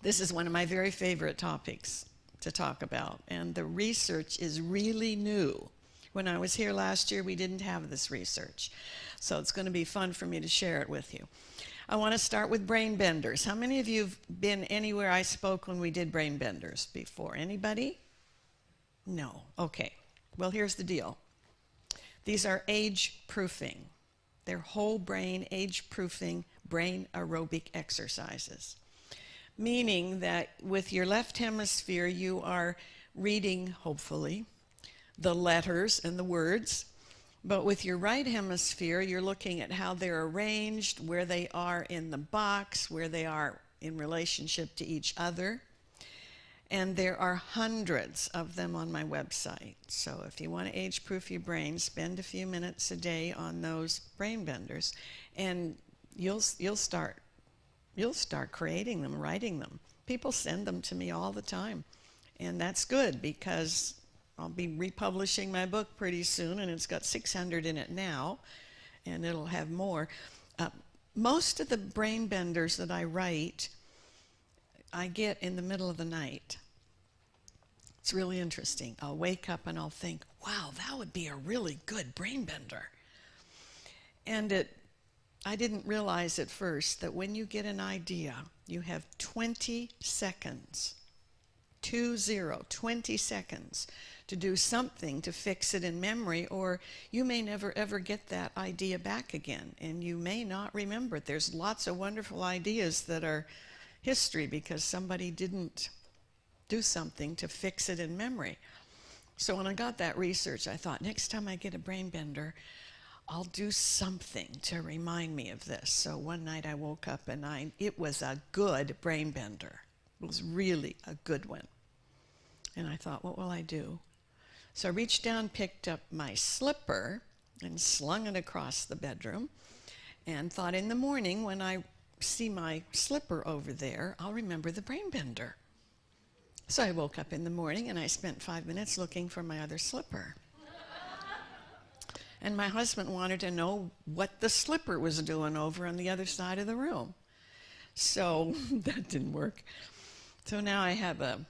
This is one of my very favorite topics to talk about, and the research is really new. When I was here last year, we didn't have this research, so it's going to be fun for me to share it with you. I want to start with brain benders. How many of you have been anywhere I spoke when we did brain benders before? Anybody? No. Okay. Well, here's the deal. These are age proofing. They're whole brain age proofing brain aerobic exercises. Meaning that with your left hemisphere, you are reading, hopefully, the letters and the words. But with your right hemisphere, you're looking at how they're arranged, where they are in the box, where they are in relationship to each other. And there are hundreds of them on my website. So if you want to age-proof your brain, spend a few minutes a day on those brain benders, and you'll start creating them, writing them. People send them to me all the time, and that's good because I'll be republishing my book pretty soon, and it's got 600 in it now, and it'll have more. Most of the brain benders that I write, I get in the middle of the night. It's really interesting. I'll wake up and I'll think, wow, that would be a really good brain bender. And I didn't realize at first that when you get an idea, you have 20 seconds, 20 seconds to do something to fix it in memory, or you may never ever get that idea back again, and you may not remember it. There's lots of wonderful ideas that are history because somebody didn't do something to fix it in memory. So when I got that research, I thought, next time I get a brain bender, I'll do something to remind me of this. So one night I woke up and it was a good brain bender. It was really a good one. And I thought, what will I do? So I reached down, picked up my slipper, and slung it across the bedroom, and thought in the morning when I see my slipper over there, I'll remember the brain bender. So I woke up in the morning and I spent 5 minutes looking for my other slipper. And my husband wanted to know what the slipper was doing over on the other side of the room. So that didn't work. So now I have a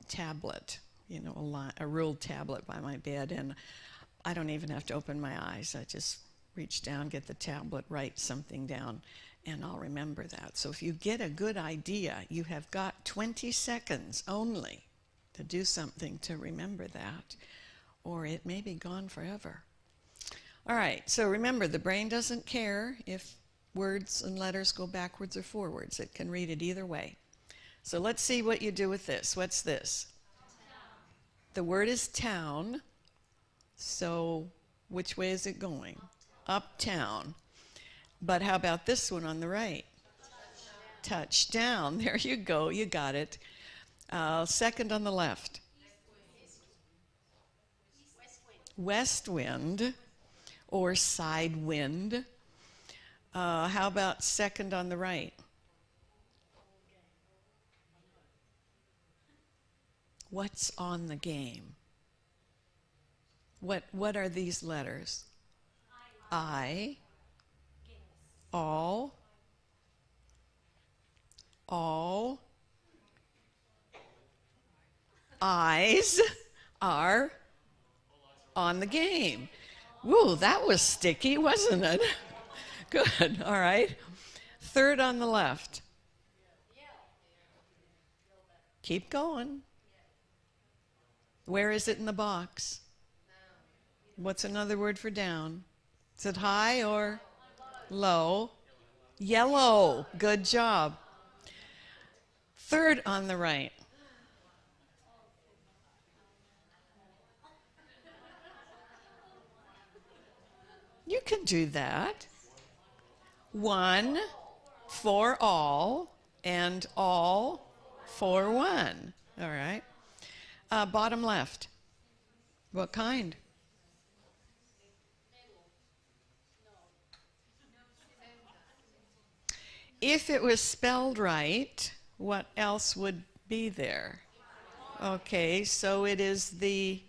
tablet, a ruled tablet by my bed, and I don't even have to open my eyes. I just reach down, get the tablet, write something down, and I'll remember that. So if you get a good idea, you have got 20 seconds only to do something to remember that, or it may be gone forever. All right, so remember, the brain doesn't care if words and letters go backwards or forwards. It can read it either way. So let's see what you do with this. What's this? Town. The word is town. So which way is it going? Uptown. But how about this one on the right? Touchdown. There you go. You got it. Second on the left. West wind or side wind. How about second on the right? What's on the game? What are these letters? I. All eyes are on the game. Woo, that was sticky, wasn't it? Good, all right. Third on the left. Keep going. Where is it in the box? What's another word for down? Is it high or low? Yellow. Good job. Third on the right. You can do that. One for all and all for one. All right. Bottom left. What kind? If it was spelled right, what else would be there? Okay, so it is the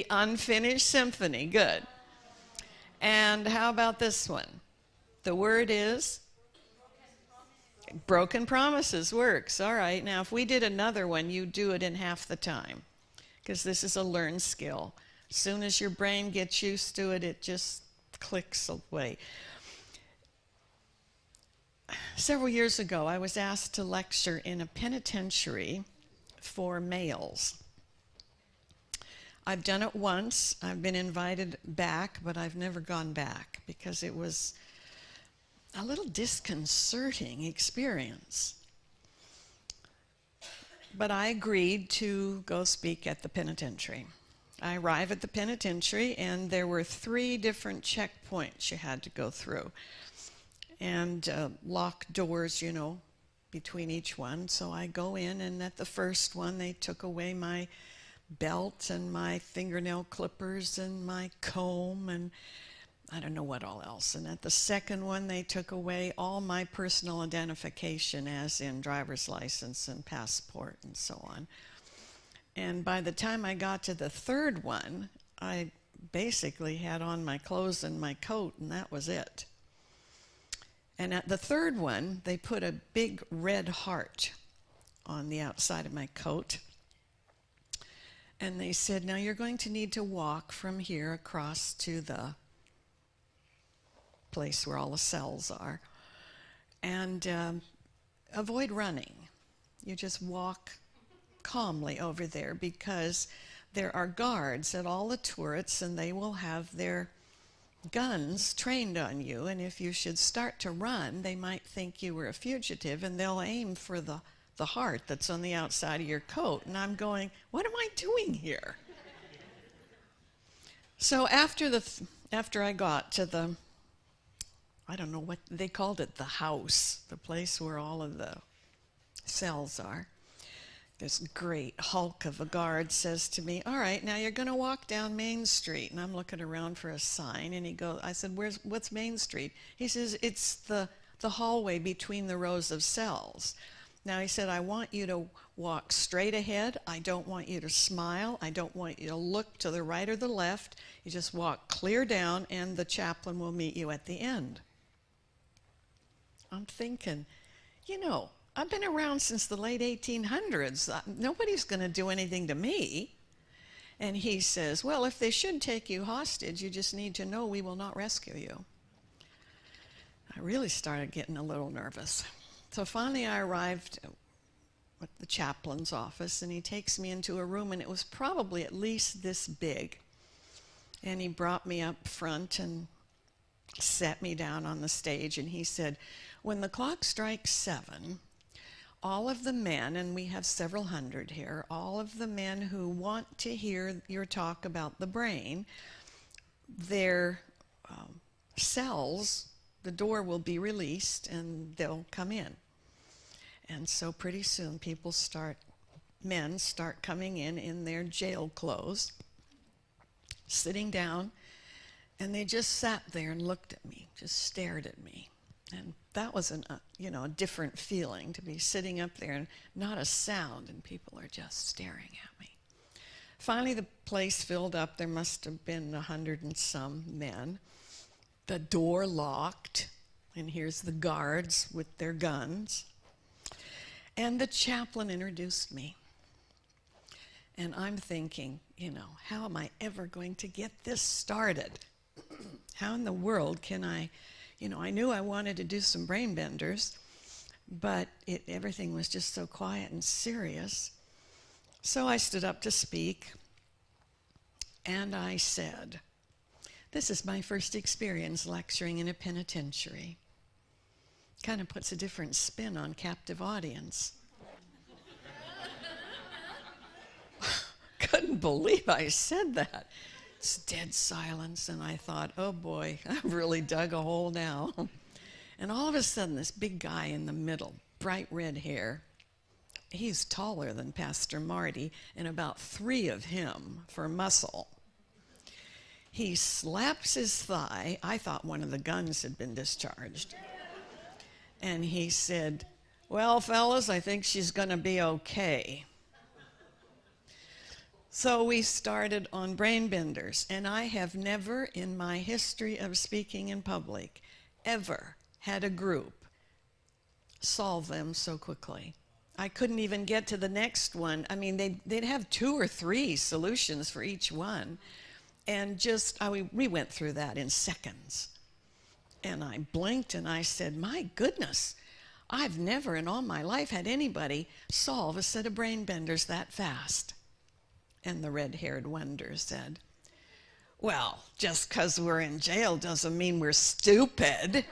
unfinished symphony. Good. And how about this one? The word is broken promises. Works. All right. Now, if we did another one, you do it in half the time, because this is a learned skill. As soon as your brain gets used to it, it just clicks away. Several years ago, I was asked to lecture in a penitentiary for males. I've done it once. I've been invited back, but I've never gone back because it was a little disconcerting experience. But I agreed to go speak at the penitentiary. I arrived at the penitentiary, and there were 3 different checkpoints you had to go through, and locked doors, you know, between each one. So I go in, and at the first one, they took away my belt and my fingernail clippers and my comb and I don't know what all else. And at the second one, they took away all my personal identification, as in driver's license and passport and so on. And by the time I got to the third one, I basically had on my clothes and my coat, and that was it. And at the third one, they put a big red heart on the outside of my coat. And they said, now you're going to need to walk from here across to the place where all the cells are. And avoid running. You just walk calmly over there, because there are guards at all the turrets, and they will have their guns trained on you. And if you should start to run, they might think you were a fugitive, and they'll aim for the heart that's on the outside of your coat. And I'm going, what am I doing here? So after I got to the, I don't know what they called it, the house, the place where all of the cells are, this great hulk of a guard says to me, all right, now you're going to walk down Main Street. And I'm looking around for a sign, and I said, what's Main Street? He says, it's the hallway between the rows of cells. Now, he said, I want you to walk straight ahead. I don't want you to smile. I don't want you to look to the right or the left. You just walk clear down, and the chaplain will meet you at the end. I'm thinking, you know, I've been around since the late 1800s. Nobody's going to do anything to me. And he says, well, if they should take you hostage, you just need to know we will not rescue you. I really started getting a little nervous. So finally I arrived at the chaplain's office, and he takes me into a room, and it was probably at least this big. And he brought me up front and sat me down on the stage, and he said, when the clock strikes 7, all of the men, and we have several hundred here, all of the men who want to hear your talk about the brain, their cells, the door will be released, and they'll come in. And so pretty soon men start coming in their jail clothes, sitting down, and they just sat there and looked at me, just stared at me. And that was a different feeling, to be sitting up there and not a sound, and people are just staring at me. Finally, the place filled up. There must have been 100 and some men. The door locked, and here's the guards with their guns. And the chaplain introduced me. And I'm thinking, how am I ever going to get this started? How in the world can I knew I wanted to do some brain benders, but everything was just so quiet and serious. So I stood up to speak, and I said, this is my first experience lecturing in a penitentiary. Kind of puts a different spin on captive audience. Couldn't believe I said that. It's dead silence, and I thought, oh boy, I've really dug a hole now. And all of a sudden, this big guy in the middle, bright red hair, he's taller than Pastor Marty, and about 3 of him for muscle. He slaps his thigh. I thought one of the guns had been discharged. And he said, well, fellas, I think she's going to be okay. So we started on brain benders, and I have never in my history of speaking in public ever had a group solve them so quickly. I couldn't even get to the next one. I mean, they'd have 2 or 3 solutions for each one. And we went through that in seconds. And I blinked and I said, my goodness, I've never in all my life had anybody solve a set of brain benders that fast. And the red-haired wonder said, well, just because we're in jail doesn't mean we're stupid.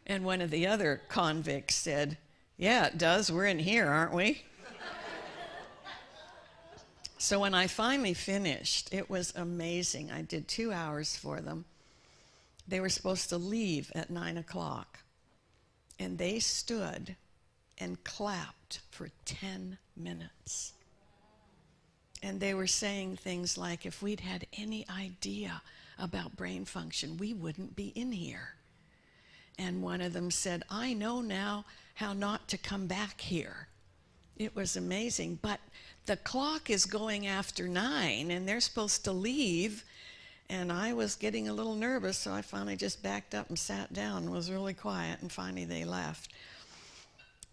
And one of the other convicts said, yeah, it does. We're in here, aren't we? So when I finally finished, it was amazing. I did 2 hours for them. They were supposed to leave at 9 o'clock. And they stood and clapped for 10 minutes. And they were saying things like, if we'd had any idea about brain function, we wouldn't be in here. And one of them said, I know now how not to come back here. It was amazing. But the clock is going after 9, and they're supposed to leave. And I was getting a little nervous, so I finally just backed up and sat down and was really quiet, and finally they left.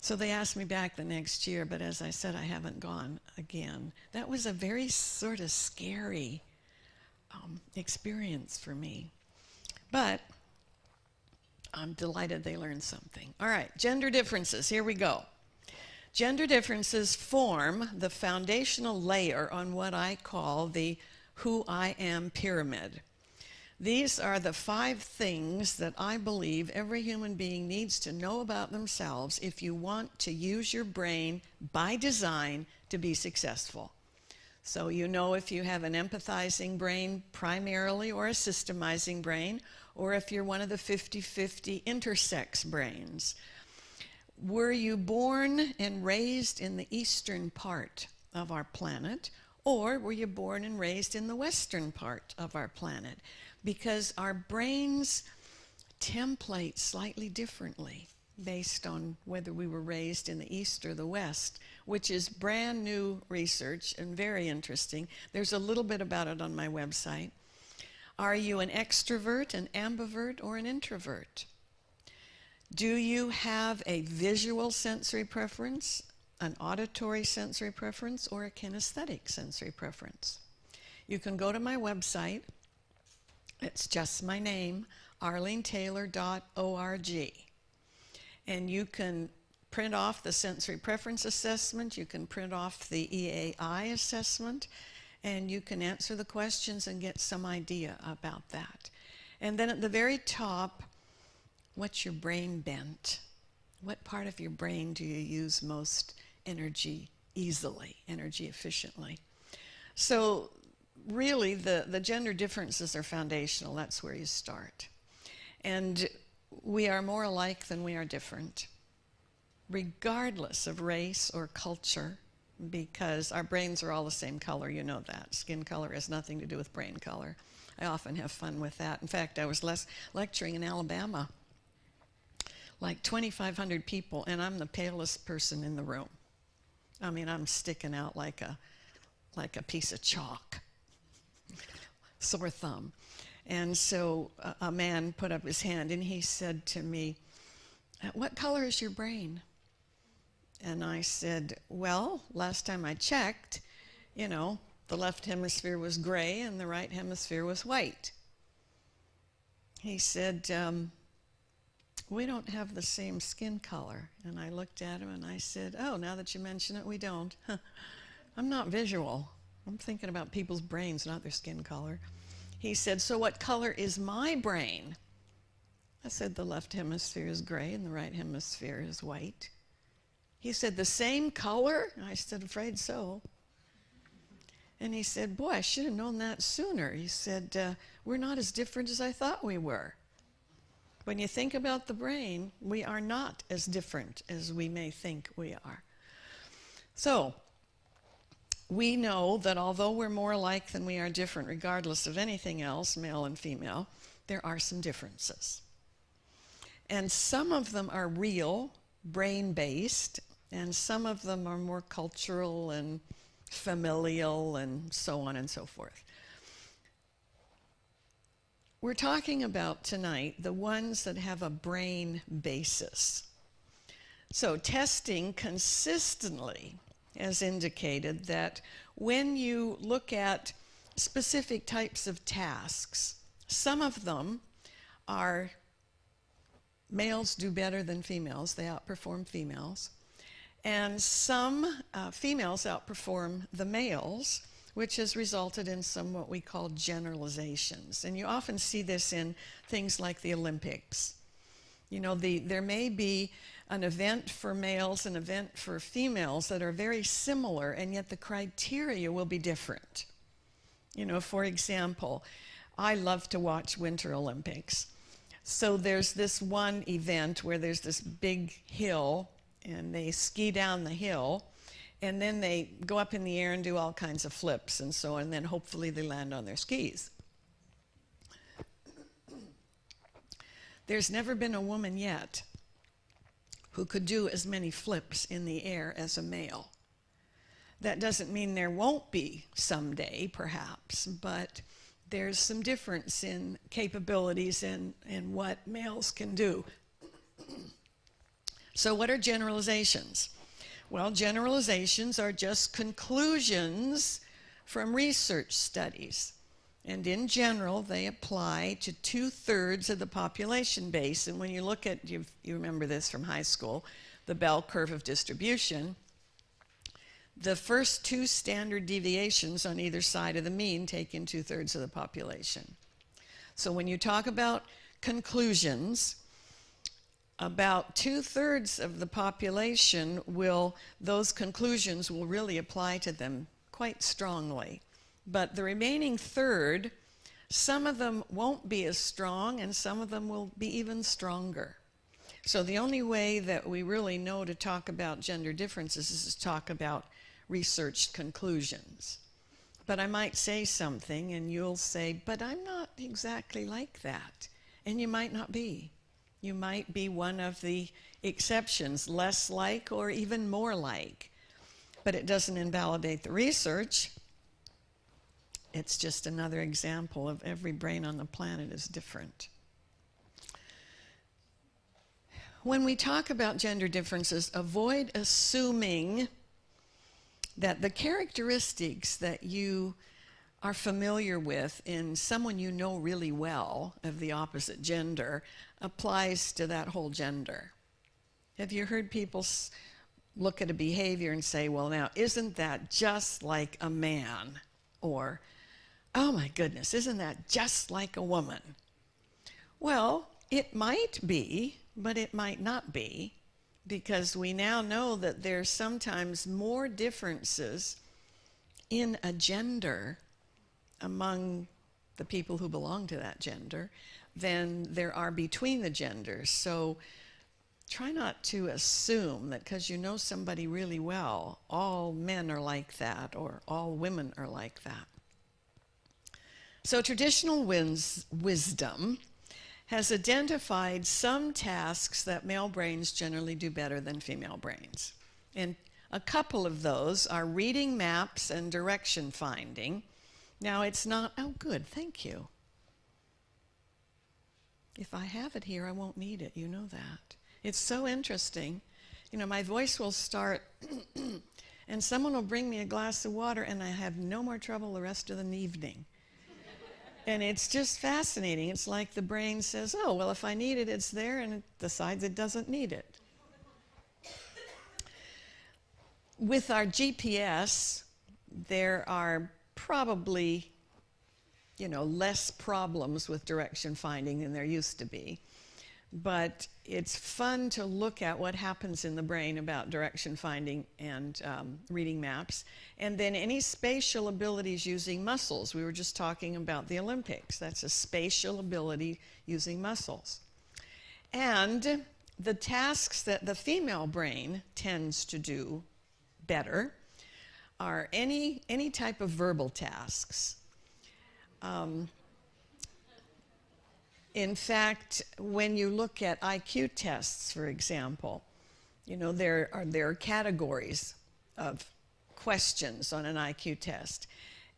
So they asked me back the next year, but as I said, I haven't gone again. That was a very sort of scary experience for me. But I'm delighted they learned something. All right, gender differences. Here we go. Gender differences form the foundational layer on what I call the who I am pyramid. These are the 5 things that I believe every human being needs to know about themselves if you want to use your brain by design to be successful. So you know if you have an empathizing brain primarily or a systemizing brain, or if you're one of the 50-50 intersex brains. Were you born and raised in the eastern part of our planet, or were you born and raised in the western part of our planet? Because our brains template slightly differently based on whether we were raised in the east or the west, which is brand new research and very interesting. There's a little bit about it on my website. Are you an extrovert, an ambivert, or an introvert? Do you have a visual sensory preference, an auditory sensory preference, or a kinesthetic sensory preference? You can go to my website. It's just my name, arlenetaylor.org. And you can print off the sensory preference assessment, you can print off the EAI assessment, and you can answer the questions and get some idea about that. And then at the very top, what's your brain bent? What part of your brain do you use most energy easily, energy efficiently? So really, the gender differences are foundational. That's where you start. And we are more alike than we are different, regardless of race or culture, because our brains are all the same color. You know that. Skin color has nothing to do with brain color. I often have fun with that. In fact, I was lecturing in Alabama, like 2,500 people, and I'm the palest person in the room. I mean, I'm sticking out like a piece of chalk. Sore thumb. And so a man put up his hand and he said to me, what color is your brain? And I said, well, last time I checked, you know, the left hemisphere was gray and the right hemisphere was white. He said, we don't have the same skin color. And I looked at him and I said, oh, now that you mention it, we don't. I'm not visual. I'm thinking about people's brains, not their skin color. He said, so what color is my brain? I said, the left hemisphere is gray and the right hemisphere is white. He said, the same color? I said, afraid so. And he said, boy, I should have known that sooner. He said, we're not as different as I thought we were. When you think about the brain, we are not as different as we may think we are. So, we know that although we're more alike than we are different, regardless of anything else, male and female, there are some differences. And some of them are real, brain-based, and some of them are more cultural and familial and so on and so forth. We're talking about tonight the ones that have a brain basis. So testing consistently has indicated that when you look at specific types of tasks, some of them are males do better than females. They outperform females. And some females outperform the males, which has resulted in some what we call generalizations. And you often see this in things like the Olympics. You know, there may be an event for males, an event for females that are very similar, and yet the criteria will be different. You know, for example, I love to watch Winter Olympics. So there's this one event where there's this big hill, and they ski down the hill, and then they go up in the air and do all kinds of flips and so on, and then hopefully they land on their skis. There's never been a woman yet who could do as many flips in the air as a male. That doesn't mean there won't be someday, perhaps, but there's some difference in capabilities and what males can do. So what are generalizations? Well, generalizations are just conclusions from research studies. And in general, they apply to 2/3 of the population base. And when you look at, you remember this from high school, the bell curve of distribution, the first two standard deviations on either side of the mean take in 2/3 of the population. So when you talk about conclusions, about 2/3 of the population those conclusions will really apply to them quite strongly. But the remaining third, some of them won't be as strong and some of them will be even stronger. So the only way that we really know to talk about gender differences is to talk about research conclusions. But I might say something and you'll say, but I'm not exactly like that. And you might not be. You might be one of the exceptions, less like or even more like. But it doesn't invalidate the research. It's just another example of every brain on the planet is different. When we talk about gender differences, avoid assuming that the characteristics that you are familiar with in someone you know really well of the opposite gender applies to that whole gender. Have you heard people look at a behavior and say, well, now, isn't that just like a man? Or, oh my goodness, isn't that just like a woman? Well, it might be, but it might not be, because we now know that there's sometimes more differences in a gender among the people who belong to that gender than there are between the genders. So try not to assume that because you know somebody really well, all men are like that or all women are like that. So traditional wisdom has identified some tasks that male brains generally do better than female brains. And a couple of those are reading maps and direction finding. Now it's not, oh good, thank you. If I have it here, I won't need it, you know that. It's so interesting. You know, my voice will start and someone will bring me a glass of water and I have no more trouble the rest of the evening. And it's just fascinating. It's like the brain says, oh, well, if I need it, it's there, and it decides it doesn't need it. With our GPS, there are probably, you know, less problems with direction finding than there used to be. But it's fun to look at what happens in the brain about direction finding and reading maps. And then any spatial abilities using muscles. We were just talking about the Olympics. That's a spatial ability using muscles. And the tasks that the female brain tends to do better are any type of verbal tasks. In fact, when you look at IQ tests, for example, You know, there are categories of questions on an IQ test.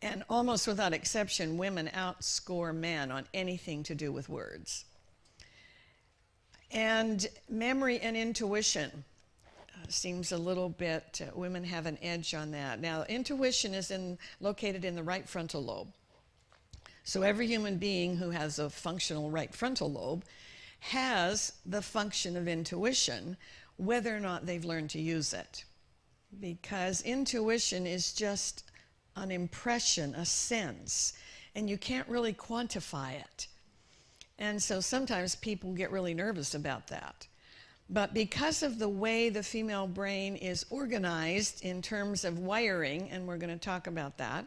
And almost without exception, women outscore men on anything to do with words. And memory and intuition seems a little bit, women have an edge on that. Now, intuition is located in the right frontal lobe. So every human being who has a functional right frontal lobe has the function of intuition, whether or not they've learned to use it. Because intuition is just an impression, a sense, and you can't really quantify it. And so sometimes people get really nervous about that. But because of the way the female brain is organized in terms of wiring, and we're going to talk about that,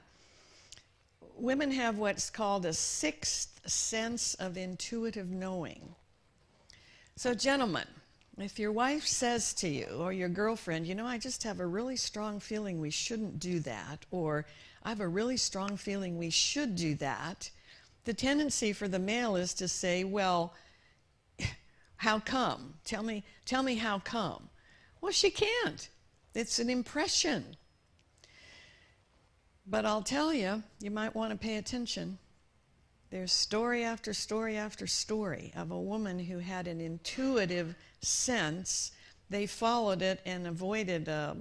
women have what's called a sixth sense of intuitive knowing. So gentlemen, if your wife says to you, or your girlfriend, you know, I just have a really strong feeling we shouldn't do that, or I have a really strong feeling we should do that, the tendency for the male is to say, well, how come? Tell me how come. Well, she can't. It's an impression. But I'll tell you, you might want to pay attention. There's story after story after story of a woman who had an intuitive sense. They followed it and avoided a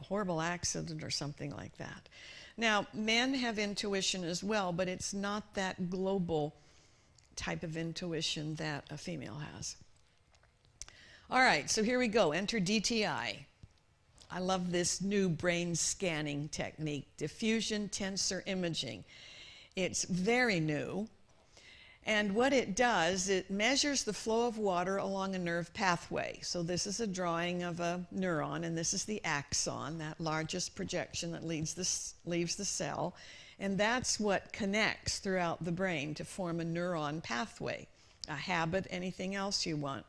horrible accident or something like that. Now, men have intuition as well, but it's not that global type of intuition that a female has. All right, so here we go. Enter DTI. I love this new brain scanning technique, diffusion tensor imaging. It's very new. And what it does, it measures the flow of water along a nerve pathway. So this is a drawing of a neuron, and this is the axon, that largest projection that leaves the cell. And that's what connects throughout the brain to form a neuron pathway, a habit, anything else you want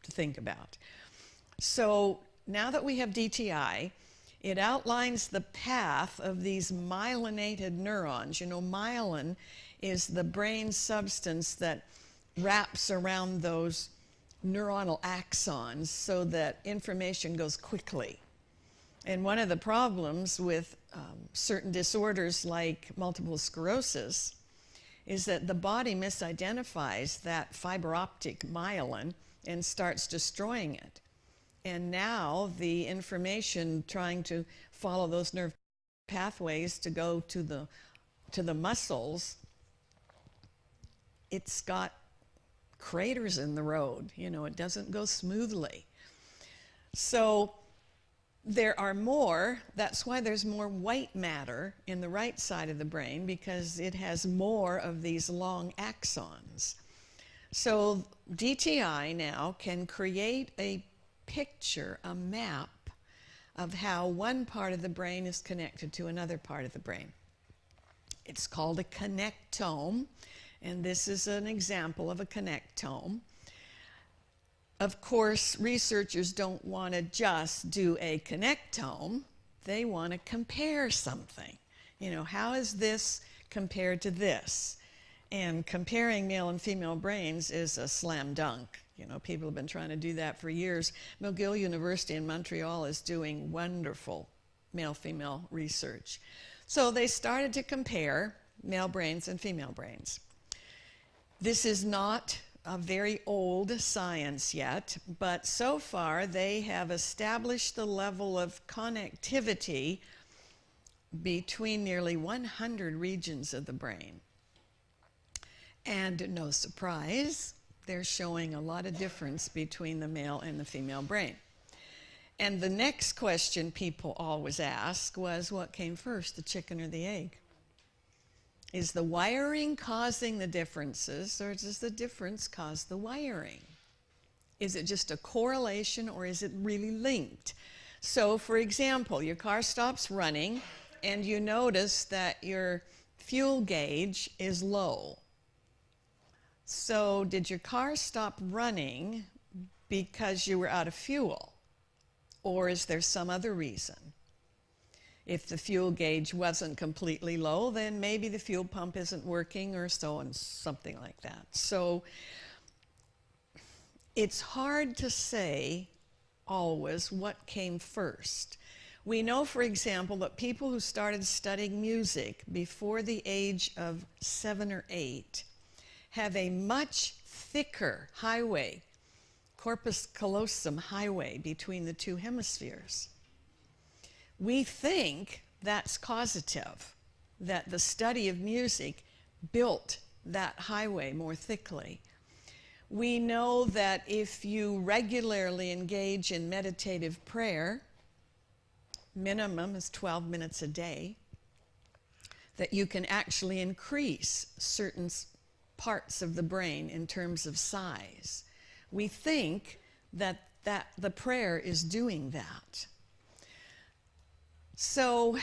to think about. So now that we have DTI, it outlines the path of these myelinated neurons. You know, myelin is the brain substance that wraps around those neuronal axons so that information goes quickly. And one of the problems with certain disorders like multiple sclerosis is that the body misidentifies that fiber optic myelin and starts destroying it. And now the information trying to follow those nerve pathways to go to the muscles, it's got craters in the road. You know, it doesn't go smoothly. So there are more, that's why there's more white matter in the right side of the brain, because it has more of these long axons. So DTI now can create a picture, a map of how one part of the brain is connected to another part of the brain. It's called a connectome, and this is an example of a connectome. Of course, researchers don't want to just do a connectome. They want to compare something. You know, how is this compared to this? And comparing male and female brains is a slam dunk. You know, people have been trying to do that for years. McGill University in Montreal is doing wonderful male-female research. So they started to compare male brains and female brains. This is not a very old science yet, but so far they have established the level of connectivity between nearly 100 regions of the brain. And no surprise, they're showing a lot of difference between the male and the female brain. And the next question people always ask was, what came first, the chicken or the egg? Is the wiring causing the differences, or does the difference cause the wiring? Is it just a correlation, or is it really linked? So, for example, your car stops running, and you notice that your fuel gauge is low. So did your car stop running because you were out of fuel? Or is there some other reason? If the fuel gauge wasn't completely low, then maybe the fuel pump isn't working, or so on, something like that. So it's hard to say always what came first. We know, for example, that people who started studying music before the age of 7 or 8 have a much thicker highway, corpus callosum highway, between the two hemispheres. We think that's causative, that the study of music built that highway more thickly. We know that if you regularly engage in meditative prayer, minimum is 12 minutes a day, that you can actually increase certain parts of the brain in terms of size. We think that the prayer is doing that. So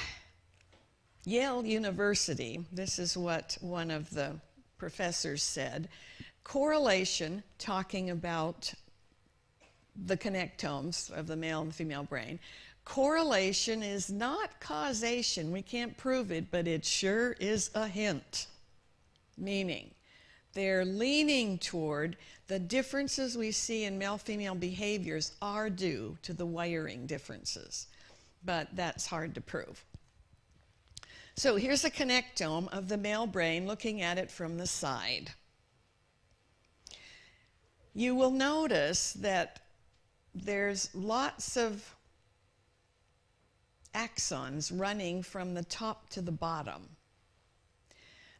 Yale University, this is what one of the professors said, correlation, talking about the connectomes of the male and female brain, correlation is not causation. We can't prove it, but it sure is a hint. Meaning, they're leaning toward the differences we see in male-female behaviors are due to the wiring differences. But that's hard to prove. So here's a connectome of the male brain, looking at it from the side. You will notice that there's lots of axons running from the top to the bottom.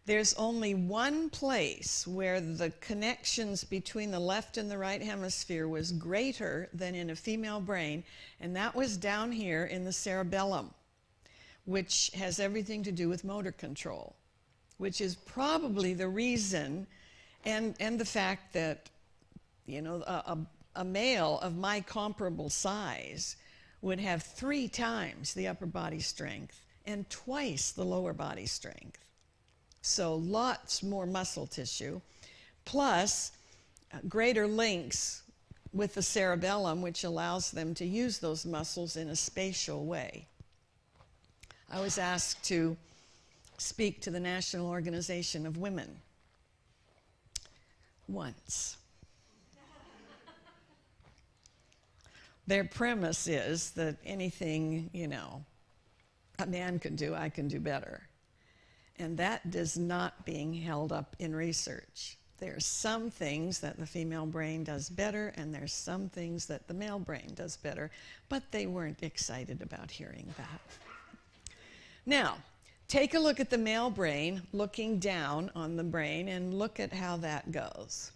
There's only one place where the connections between the left and the right hemisphere was greater than in a female brain, and that was down here in the cerebellum, which has everything to do with motor control, which is probably the reason, and the fact that, you know, a male of my comparable size would have 3 times the upper body strength and twice the lower body strength. So lots more muscle tissue, plus greater links with the cerebellum, which allows them to use those muscles in a spatial way. I was asked to speak to the National Organization of Women once. Their premise is that anything, you know, a man can do, I can do better. And that is not being held up in research. There are some things that the female brain does better, and there's some things that the male brain does better, but they weren't excited about hearing that. Now, take a look at the male brain, looking down on the brain, and look at how that goes.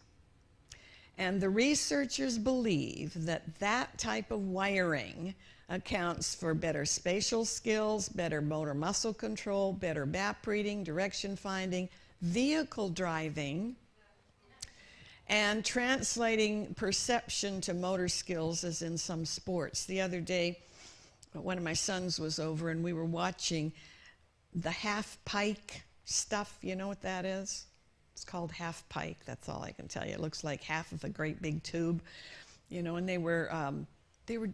And the researchers believe that that type of wiring accounts for better spatial skills, better motor muscle control, better map reading, direction finding, vehicle driving, and translating perception to motor skills as in some sports. The other day, one of my sons was over and we were watching the half pike stuff. You know what that is? It's called half pike. That's all I can tell you. It looks like half of a great big tube, you know, and they were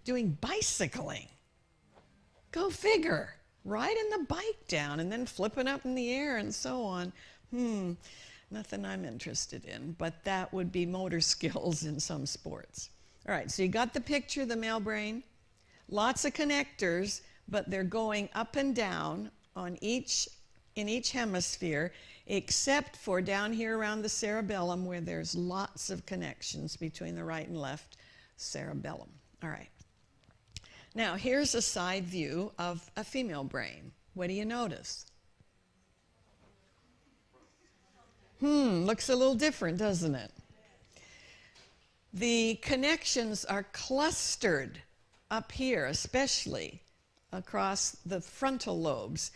doing bicycling. Go figure. Riding the bike down and then flipping up in the air and so on. Nothing I'm interested in, but that would be motor skills in some sports. All right, so you got the picture of the male brain. Lots of connectors, but they're going up and down on in each hemisphere, except for down here around the cerebellum, where there's lots of connections between the right and left cerebellum. All right. Now, here's a side view of a female brain. What do you notice? Looks a little different, doesn't it? The connections are clustered up here, especially across the frontal lobes.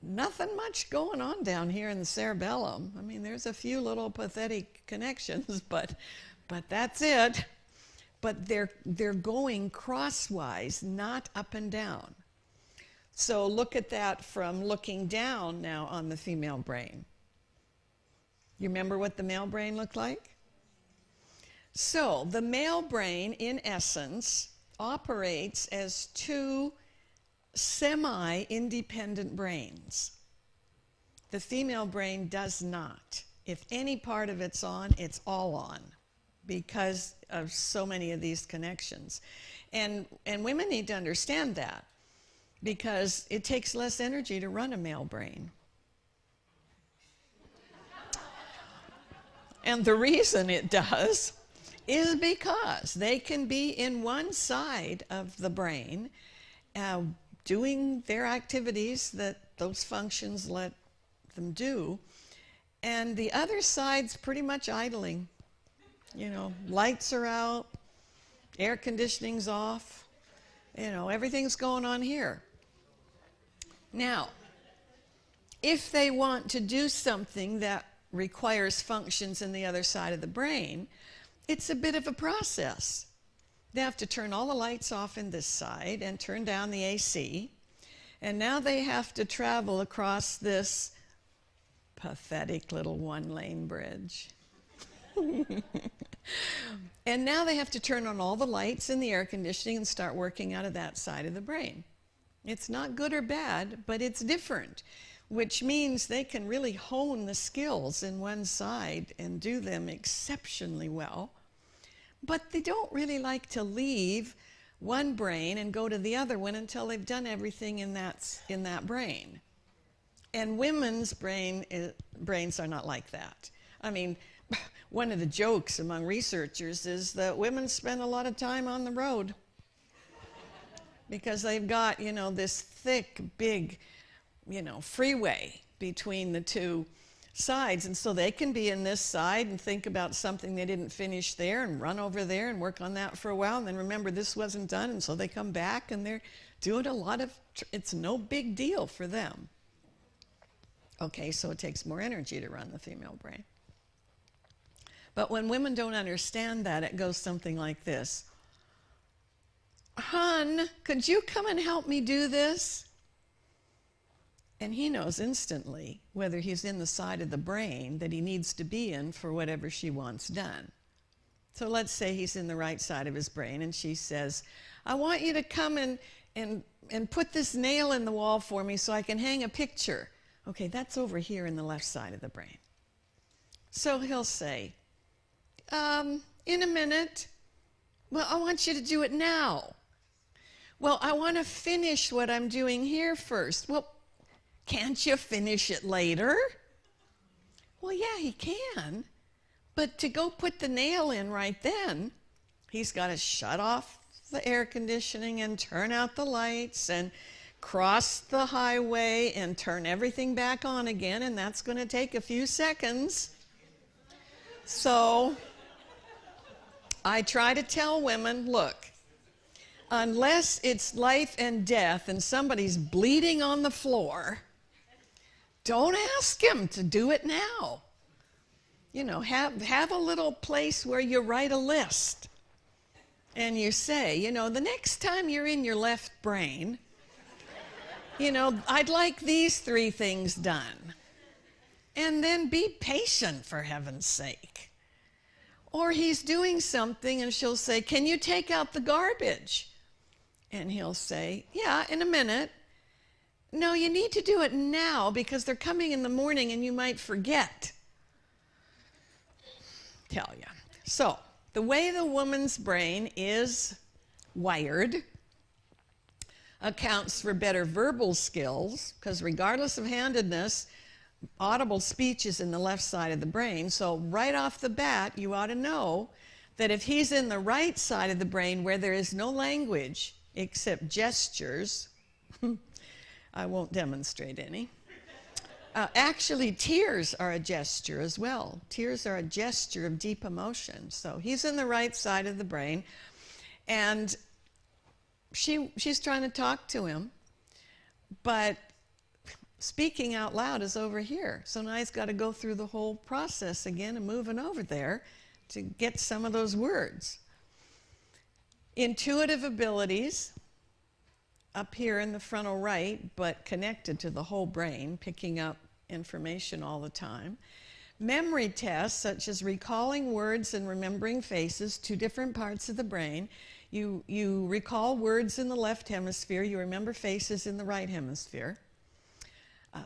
Nothing much going on down here in the cerebellum. I mean, there's a few little pathetic connections, but that's it. But they're going crosswise, not up and down. So look at that from looking down now on the female brain. You remember what the male brain looked like? So the male brain, in essence, operates as 2 semi-independent brains. The female brain does not. If any part of it's on, it's all on. because of so many of these connections. And women need to understand that, because it takes less energy to run a male brain. And the reason it does is because they can be in one side of the brain doing their activities that those functions let them do, and the other side's pretty much idling. You know, lights are out, air conditioning's off, you know, everything's going on here. Now, if they want to do something that requires functions in the other side of the brain, it's a bit of a process. They have to turn all the lights off in this side and turn down the AC. And now they have to travel across this pathetic little one-lane bridge. And now they have to turn on all the lights and the air conditioning and start working out of that side of the brain. It's not good or bad, but it's different, which means they can really hone the skills in one side and do them exceptionally well. But they don't really like to leave one brain and go to the other one until they've done everything in that brain. And women's brains are not like that. I mean, one of the jokes among researchers is that women spend a lot of time on the road because they've got, you know, this thick, big, you know, freeway between the two sides. And so they can be in this side and think about something they didn't finish there and run over there and work on that for a while and then remember this wasn't done, and so they come back and they're doing a lot of, it's no big deal for them. Okay, so it takes more energy to run the female brain. But when women don't understand that, it goes something like this. Hon, could you come and help me do this? And he knows instantly whether he's in the side of the brain that he needs to be in for whatever she wants done. So let's say he's in the right side of his brain and she says, I want you to come and put this nail in the wall for me so I can hang a picture. Okay, that's over here in the left side of the brain. So he'll say, in a minute. Well, I want you to do it now. Well, I want to finish what I'm doing here first. Well, can't you finish it later? Well, yeah, he can. But to go put the nail in right then, he's got to shut off the air conditioning and turn out the lights and cross the highway and turn everything back on again, and that's going to take a few seconds. So I try to tell women, look, unless it's life and death and somebody's bleeding on the floor, don't ask him to do it now. You know, have a little place where you write a list and you say, you know, the next time you're in your left brain, you know, I'd like these 3 things done. And then be patient, for heaven's sake. Or he's doing something and she'll say, can you take out the garbage? And he'll say, yeah, in a minute. No, you need to do it now because they're coming in the morning and you might forget. Tell ya. So, the way the woman's brain is wired accounts for better verbal skills, because regardless of handedness, audible speech is in the left side of the brain. So right off the bat, you ought to know that if he's in the right side of the brain where there is no language except gestures, I won't demonstrate any. Actually, tears are a gesture as well. Tears are a gesture of deep emotion. So he's in the right side of the brain, and she's trying to talk to him, but speaking out loud is over here. So now he's got to go through the whole process again and moving over there to get some of those words. Intuitive abilities, up here in the frontal right, but connected to the whole brain, picking up information all the time. Memory tests, such as recalling words and remembering faces, 2 different parts of the brain. You recall words in the left hemisphere, you remember faces in the right hemisphere.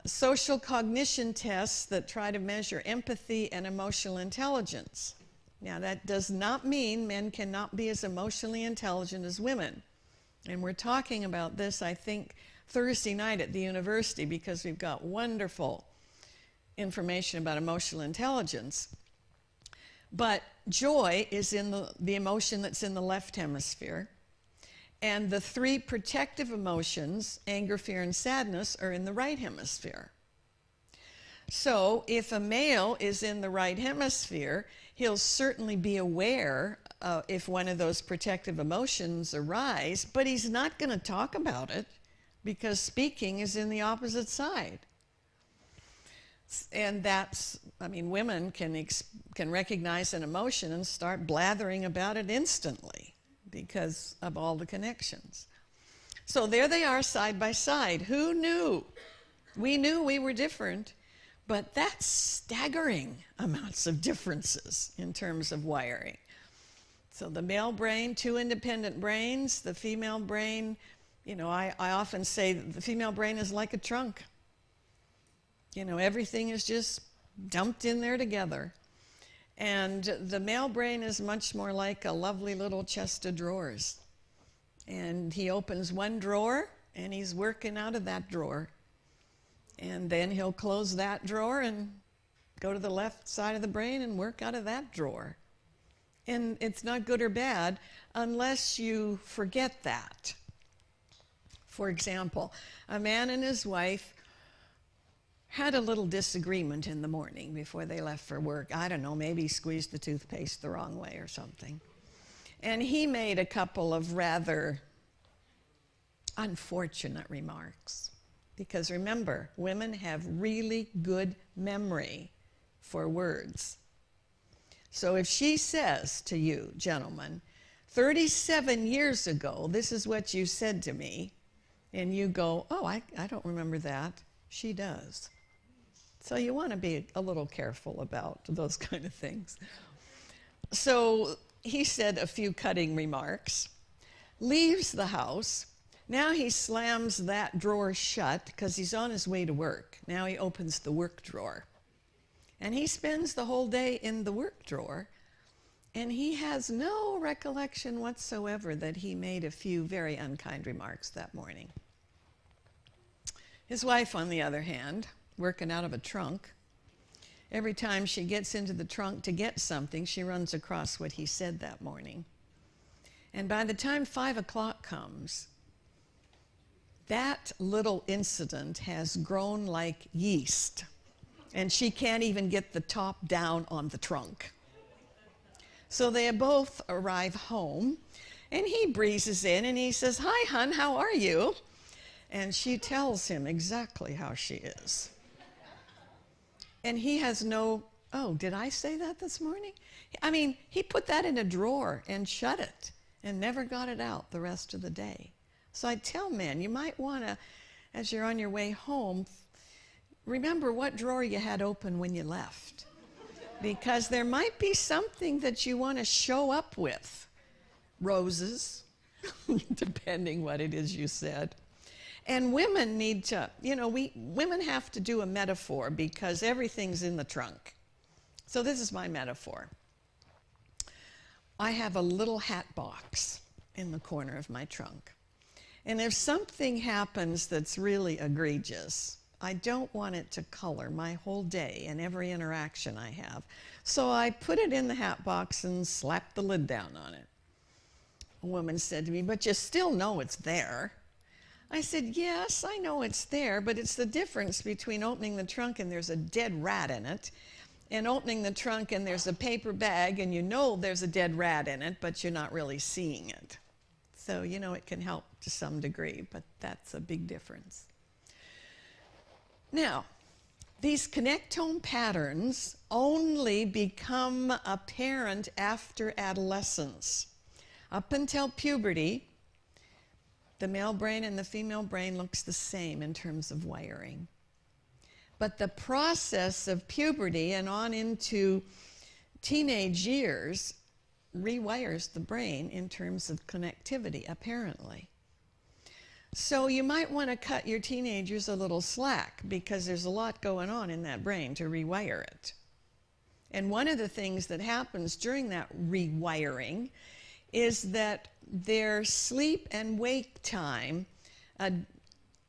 Social cognition tests that try to measure empathy and emotional intelligence. Now, that does not mean men cannot be as emotionally intelligent as women. And we're talking about this, I think, Thursday night at the university, because we've got wonderful information about emotional intelligence. But joy is in the emotion that's in the left hemisphere. And the three protective emotions, anger, fear, and sadness, are in the right hemisphere. So if a male is in the right hemisphere, he'll certainly be aware if one of those protective emotions arise, but he's not going to talk about it because speaking is in the opposite side. And that's, I mean, women can recognize an emotion and start blathering about it instantly because of all the connections. So there they are side by side. Who knew? We knew we were different. But that's staggering amounts of differences in terms of wiring. So the male brain, two independent brains. The female brain, you know, I often say the female brain is like a trunk. You know, everything is just dumped in there together. And the male brain is much more like a lovely little chest of drawers. And he opens one drawer and he's working out of that drawer. And then he'll close that drawer and go to the left side of the brain and work out of that drawer. And it's not good or bad unless you forget that. For example, a man and his wife had a little disagreement in the morning before they left for work. I don't know, maybe he squeezed the toothpaste the wrong way or something. And he made a couple of rather unfortunate remarks. Because remember, women have really good memory for words. So if she says to you, gentlemen, 37 years ago, this is what you said to me, and you go, oh, I don't remember that, she does. So you want to be a little careful about those kind of things. So he said a few cutting remarks, leaves the house. Now he slams that drawer shut because he's on his way to work. Now he opens the work drawer. And he spends the whole day in the work drawer, and he has no recollection whatsoever that he made a few very unkind remarks that morning. His wife, on the other hand, working out of a trunk, every time she gets into the trunk to get something, she runs across what he said that morning. And by the time 5 o'clock comes, that little incident has grown like yeast, and she can't even get the top down on the trunk. So they both arrive home, and he breezes in and he says, hi, hon, how are you? And she tells him exactly how she is. And he has no, oh, did I say that this morning? I mean, he put that in a drawer and shut it and never got it out the rest of the day. So I tell men, you might want to, as you're on your way home, remember what drawer you had open when you left. Because there might be something that you want to show up with. Roses, depending what it is you said. And women need to, you know, women have to do a metaphor because everything's in the trunk. So this is my metaphor. I have a little hat box in the corner of my trunk. And if something happens that's really egregious, I don't want it to color my whole day and every interaction I have. So I put it in the hat box and slapped the lid down on it. A woman said to me, but you still know it's there. I said, yes, I know it's there, but it's the difference between opening the trunk and there's a dead rat in it, and opening the trunk and there's a paper bag and you know there's a dead rat in it, but you're not really seeing it. So, you know, it can help to some degree, but that's a big difference. Now, these connectome patterns only become apparent after adolescence. Up until puberty, the male brain and the female brain looks the same in terms of wiring. But the process of puberty and on into teenage years rewires the brain in terms of connectivity, apparently. So you might want to cut your teenagers a little slack because there's a lot going on in that brain to rewire it. And one of the things that happens during that rewiring is that their sleep and wake time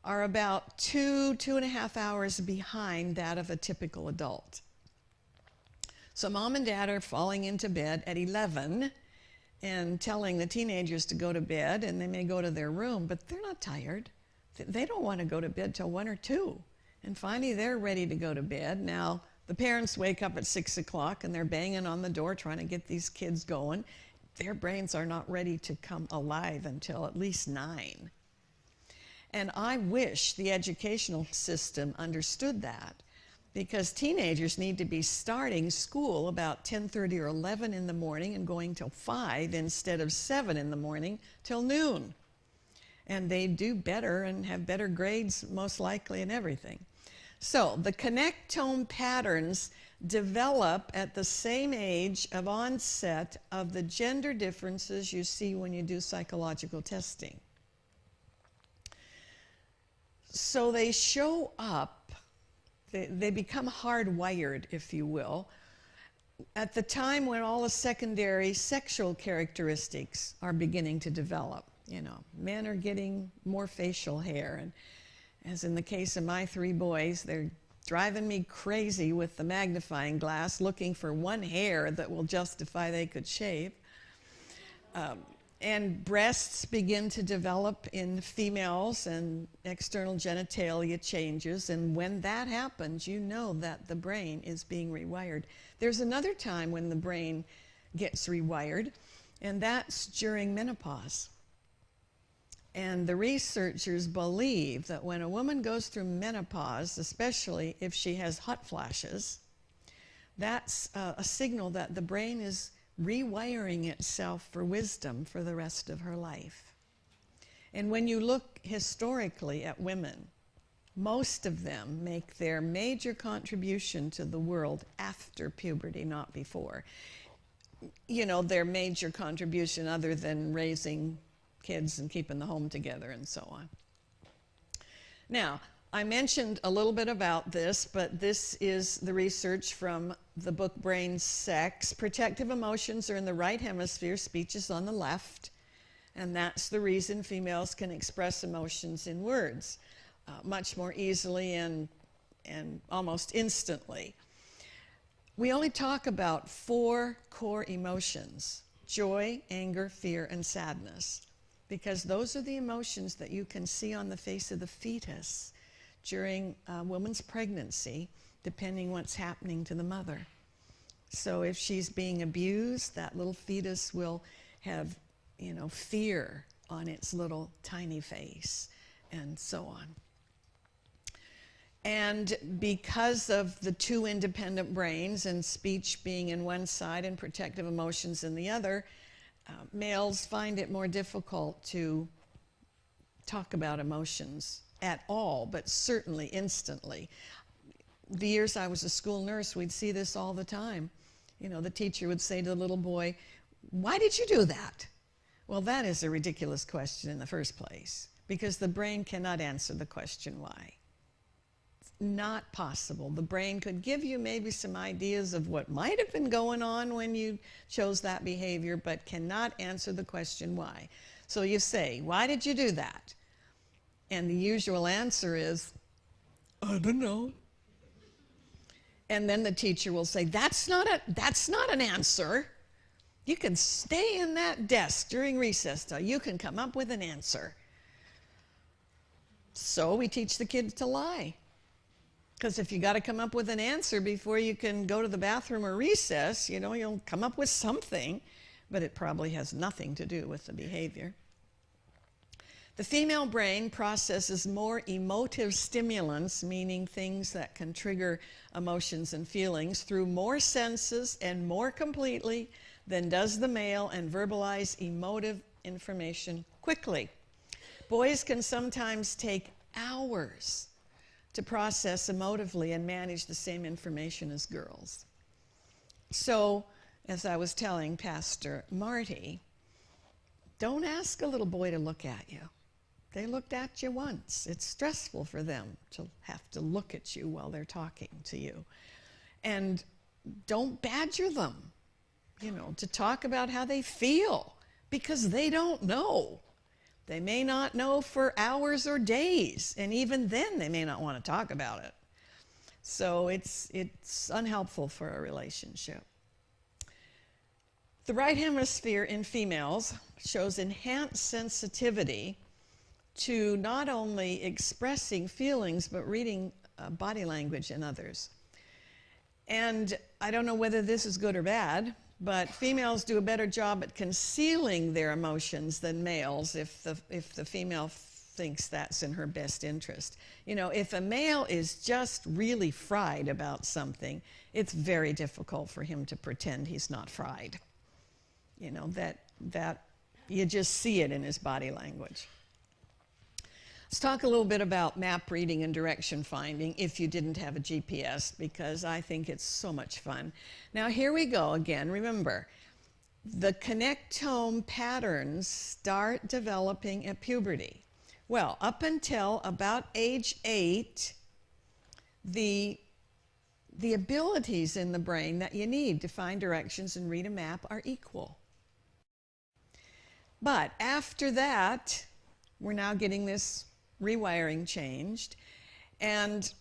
are about 2.5 hours behind that of a typical adult. So mom and dad are falling into bed at 11 and telling the teenagers to go to bed, and they may go to their room, but they're not tired. They don't want to go to bed till 1 or 2. And finally they're ready to go to bed. Now the parents wake up at 6 o'clock and they're banging on the door trying to get these kids going. Their brains are not ready to come alive until at least 9. And I wish the educational system understood that, because teenagers need to be starting school about 10:30 or 11 in the morning and going till 5 instead of 7 in the morning till noon. And they do better and have better grades most likely and everything. So the connectome patterns develop at the same age of onset of the gender differences you see when you do psychological testing. So they show up, they become hardwired, if you will, at the time when all the secondary sexual characteristics are beginning to develop. You know, men are getting more facial hair, and as in the case of my 3 boys, they're driving me crazy with the magnifying glass looking for one hair that will justify they could shave. And breasts begin to develop in females and external genitalia changes, and when that happens, you know that the brain is being rewired. There's another time when the brain gets rewired, and that's during menopause. And the researchers believe that when a woman goes through menopause, especially if she has hot flashes, that's a signal that the brain is rewiring itself for wisdom for the rest of her life. And when you look historically at women, most of them make their major contribution to the world after puberty, not before. You know, their major contribution other than raising kids and keeping the home together and so on. Now, I mentioned a little bit about this, but this is the research from the book Brain Sex. Protective emotions are in the right hemisphere, speech is on the left, and that's the reason females can express emotions in words much more easily and almost instantly. We only talk about 4 core emotions: joy, anger, fear, and sadness, because those are the emotions that you can see on the face of the fetus during a woman's pregnancy, depending what's happening to the mother. So if she's being abused, that little fetus will have, you know, fear on its little tiny face, and so on. And because of the 2 independent brains and speech being in one side and protective emotions in the other, males find it more difficult to talk about emotions at all, but certainly instantly. The years I was a school nurse, we'd see this all the time. You know, the teacher would say to the little boy, "Why did you do that?" Well, that is a ridiculous question in the first place, because the brain cannot answer the question why. It's not possible. The brain could give you maybe some ideas of what might have been going on when you chose that behavior, but cannot answer the question why. So you say, "Why did you do that?" And the usual answer is, "I don't know." And then the teacher will say, that's not an answer. You can stay in that desk during recess till you can come up with an answer. So we teach the kids to lie. Because if you got to come up with an answer before you can go to the bathroom or recess, you know, you'll come up with something, but it probably has nothing to do with the behavior. The female brain processes more emotive stimulants, meaning things that can trigger emotions and feelings, through more senses and more completely than does the male, and verbalize emotive information quickly. Boys can sometimes take hours to process emotively and manage the same information as girls. So, as I was telling Pastor Marty, don't ask a little boy to look at you. They looked at you once. It's stressful for them to have to look at you while they're talking to you. And don't badger them, to talk about how they feel, because they don't know. They may not know for hours or days, and even then they may not want to talk about it. So it's unhelpful for a relationship. The right hemisphere in females shows enhanced sensitivity to not only expressing feelings, but reading body language in others. And I don't know whether this is good or bad, but females do a better job at concealing their emotions than males if the female thinks that's in her best interest. If a male is just really fried about something, it's very difficult for him to pretend he's not fried. That you just see it in his body language. Let's talk a little bit about map reading and direction finding if you didn't have a GPS, because I think it's so much fun. Now here we go again. Remember, the connectome patterns start developing at puberty. Well, up until about age 8, the abilities in the brain that you need to find directions and read a map are equal. But after that, we're now getting this rewiring changed, and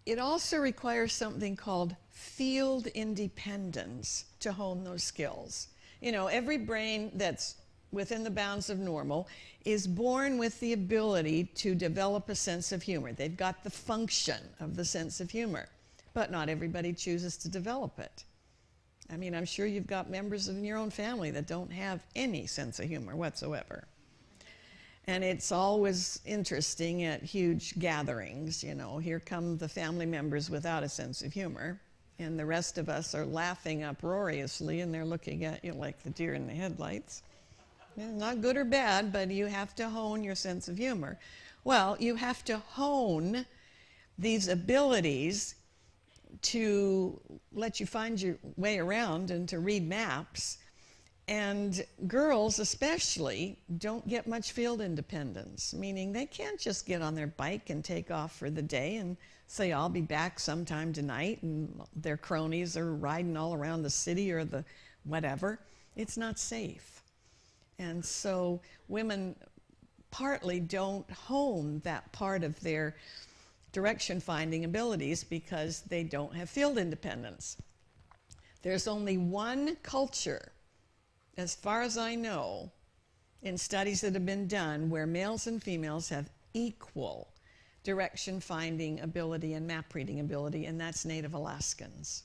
it also requires something called field independence to hone those skills. Every brain that's within the bounds of normal is born with the ability to develop a sense of humor. They've got the function of the sense of humor, but not everybody chooses to develop it. I'm sure you've got members in your own family that don't have any sense of humor whatsoever. And it's always interesting at huge gatherings, here come the family members without a sense of humor, and the rest of us are laughing uproariously, and they're looking at you like the deer in the headlights. Not good or bad, but you have to hone your sense of humor. Well, you have to hone these abilities to let you find your way around and to read maps. And girls especially don't get much field independence, meaning they can't just get on their bike and take off for the day and say, I'll be back sometime tonight, and their cronies are riding all around the city or the whatever. It's not safe. And so women partly don't hone that part of their direction finding abilities because they don't have field independence. There's only one culture, as far as I know, in studies that have been done, where males and females have equal direction finding ability and map reading ability, and that's Native Alaskans.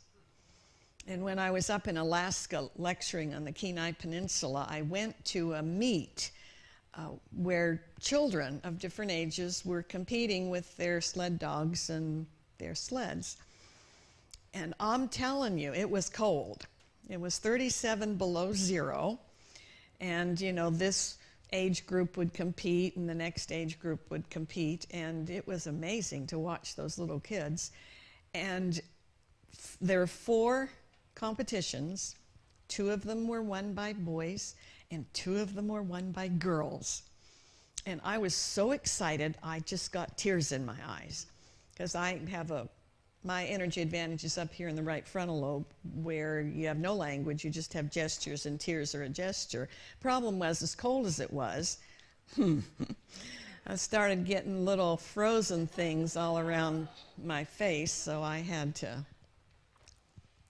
And when I was up in Alaska lecturing on the Kenai Peninsula, I went to a meet where children of different ages were competing with their sled dogs and their sleds. And I'm telling you, it was cold. It was 37 below zero. And, this age group would compete and the next age group would compete. And it was amazing to watch those little kids. And there were 4 competitions. 2 of them were won by boys, and 2 of them were won by girls. And I was so excited, I just got tears in my eyes, because I have my energy advantage is up here in the right frontal lobe, where you have no language, you just have gestures, and tears are a gesture. Problem was, as cold as it was, I started getting little frozen things all around my face, so I had to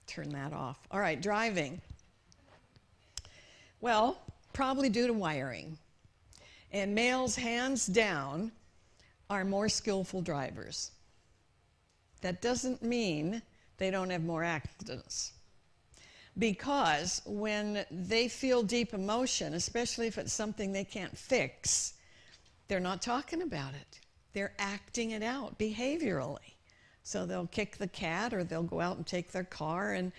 turn that off. All right, driving. Well, probably due to wiring. And males, hands down, are more skillful drivers. That doesn't mean they don't have more accidents. Because when they feel deep emotion, especially if it's something they can't fix, they're not talking about it. They're acting it out behaviorally. So they'll kick the cat, or they'll go out and take their car and,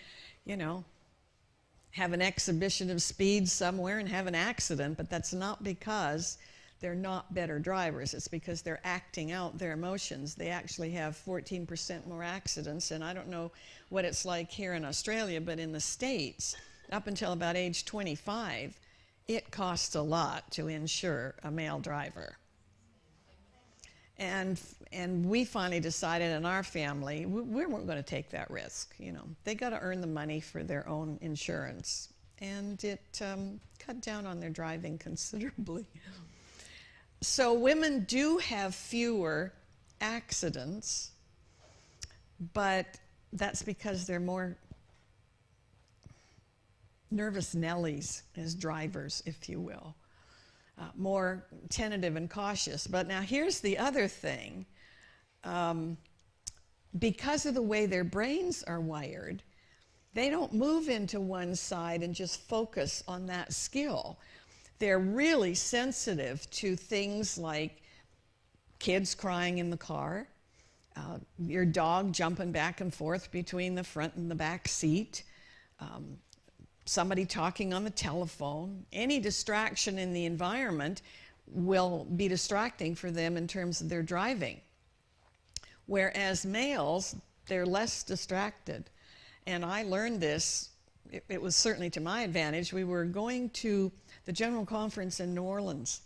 have an exhibition of speed somewhere and have an accident, but that's not because they're not better drivers. It's because they're acting out their emotions. They actually have 14% more accidents, and I don't know what it's like here in Australia, but in the States, up until about age 25, it costs a lot to insure a male driver. And we finally decided in our family we weren't going to take that risk. You know, they got to earn the money for their own insurance, and it cut down on their driving considerably. So women do have fewer accidents, but that's because they're more nervous Nellies as drivers, if you will. More tentative and cautious. But now here's the other thing. Because of the way their brains are wired, they don't move into one side and just focus on that skill. They're really sensitive to things like kids crying in the car, your dog jumping back and forth between the front and the back seat, somebody talking on the telephone. Any distraction in the environment will be distracting for them in terms of their driving. Whereas males, they're less distracted. And I learned this, it was certainly to my advantage. We were going to the General Conference in New Orleans.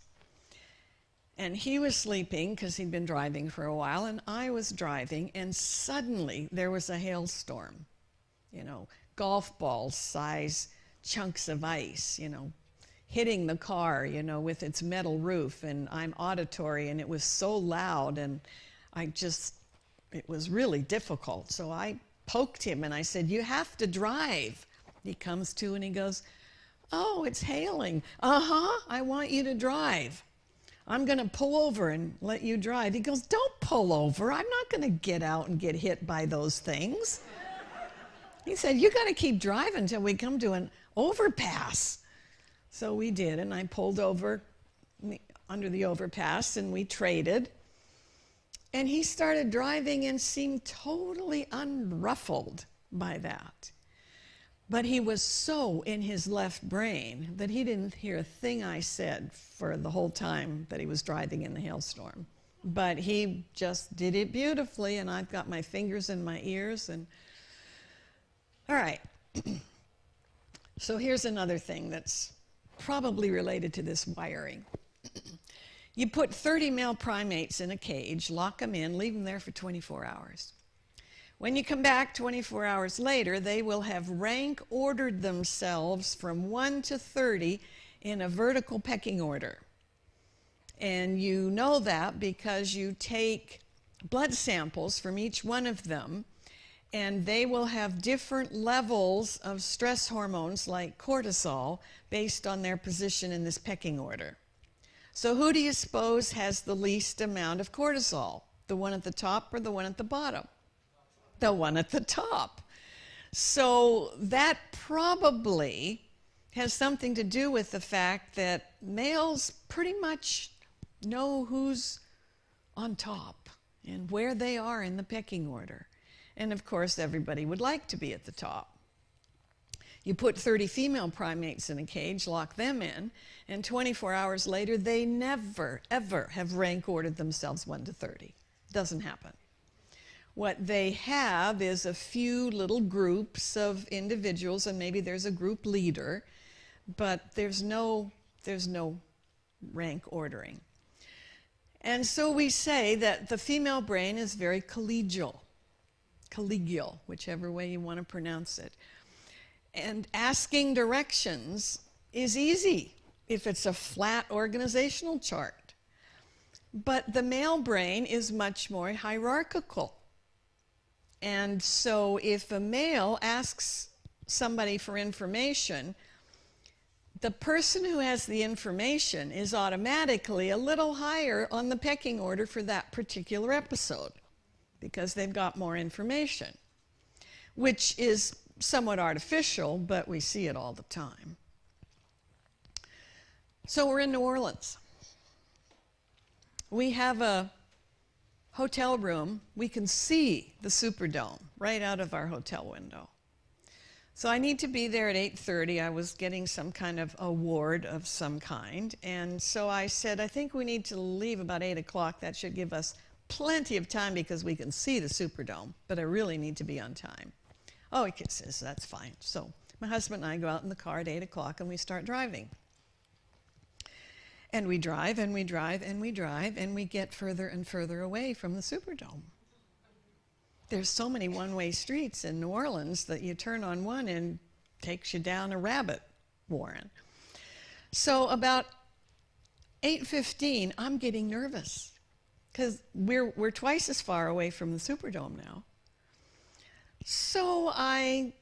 And he was sleeping because he'd been driving for a while, and I was driving, and suddenly there was a hailstorm. You know, golf ball size chunks of ice, you know, hitting the car, you know, with its metal roof. And I'm auditory, and it was so loud, and it was really difficult. So I poked him and I said, "You have to drive." He comes to and he goes, "Oh, it's hailing." I want you to drive. I'm going to pull over and let you drive. He goes, "Don't pull over. I'm not going to get out and get hit by those things." He said, "You got to keep driving until we come to an overpass." So we did, and I pulled over under the overpass, and we traded. And he started driving and seemed totally unruffled by that. But he was so in his left brain that he didn't hear a thing I said for the whole time that he was driving in the hailstorm. But he just did it beautifully, and I've got my fingers in my ears. And all right. So here's another thing that's probably related to this wiring. You put 30 male primates in a cage, lock them in, leave them there for 24 hours. When you come back 24 hours later, they will have rank ordered themselves from 1 to 30 in a vertical pecking order. And you know that because you take blood samples from each one of them, and they will have different levels of stress hormones like cortisol based on their position in this pecking order. So who do you suppose has the least amount of cortisol? The one at the top or the one at the bottom? The one at the top. So that probably has something to do with the fact that males pretty much know who's on top and where they are in the pecking order. And of course, everybody would like to be at the top. You put 30 female primates in a cage, lock them in, and 24 hours later, they never, ever have rank ordered themselves 1 to 30. Doesn't happen. What they have is a few little groups of individuals, and maybe there's a group leader, but there's no rank ordering. And so we say that the female brain is very collegial, whichever way you want to pronounce it. And asking directions is easy if it's a flat organizational chart. But the male brain is much more hierarchical. And so if a male asks somebody for information, the person who has the information is automatically a little higher on the pecking order for that particular episode because they've got more information, which is somewhat artificial, but we see it all the time. So we're in New Orleans. We have a hotel room. We can see the Superdome right out of our hotel window. So I need to be there at 8:30. I was getting some kind of award of some kind. And so I said, I think we need to leave about 8 o'clock. That should give us plenty of time because we can see the Superdome, but I really need to be on time. Oh, he says, that's fine. So my husband and I go out in the car at 8 o'clock and we start driving. And we drive and we drive and we drive and we get further and further away from the Superdome. There's so many one-way streets in New Orleans that you turn on one and it takes you down a rabbit warren. So about 8:15, I'm getting nervous because we're twice as far away from the Superdome now. So I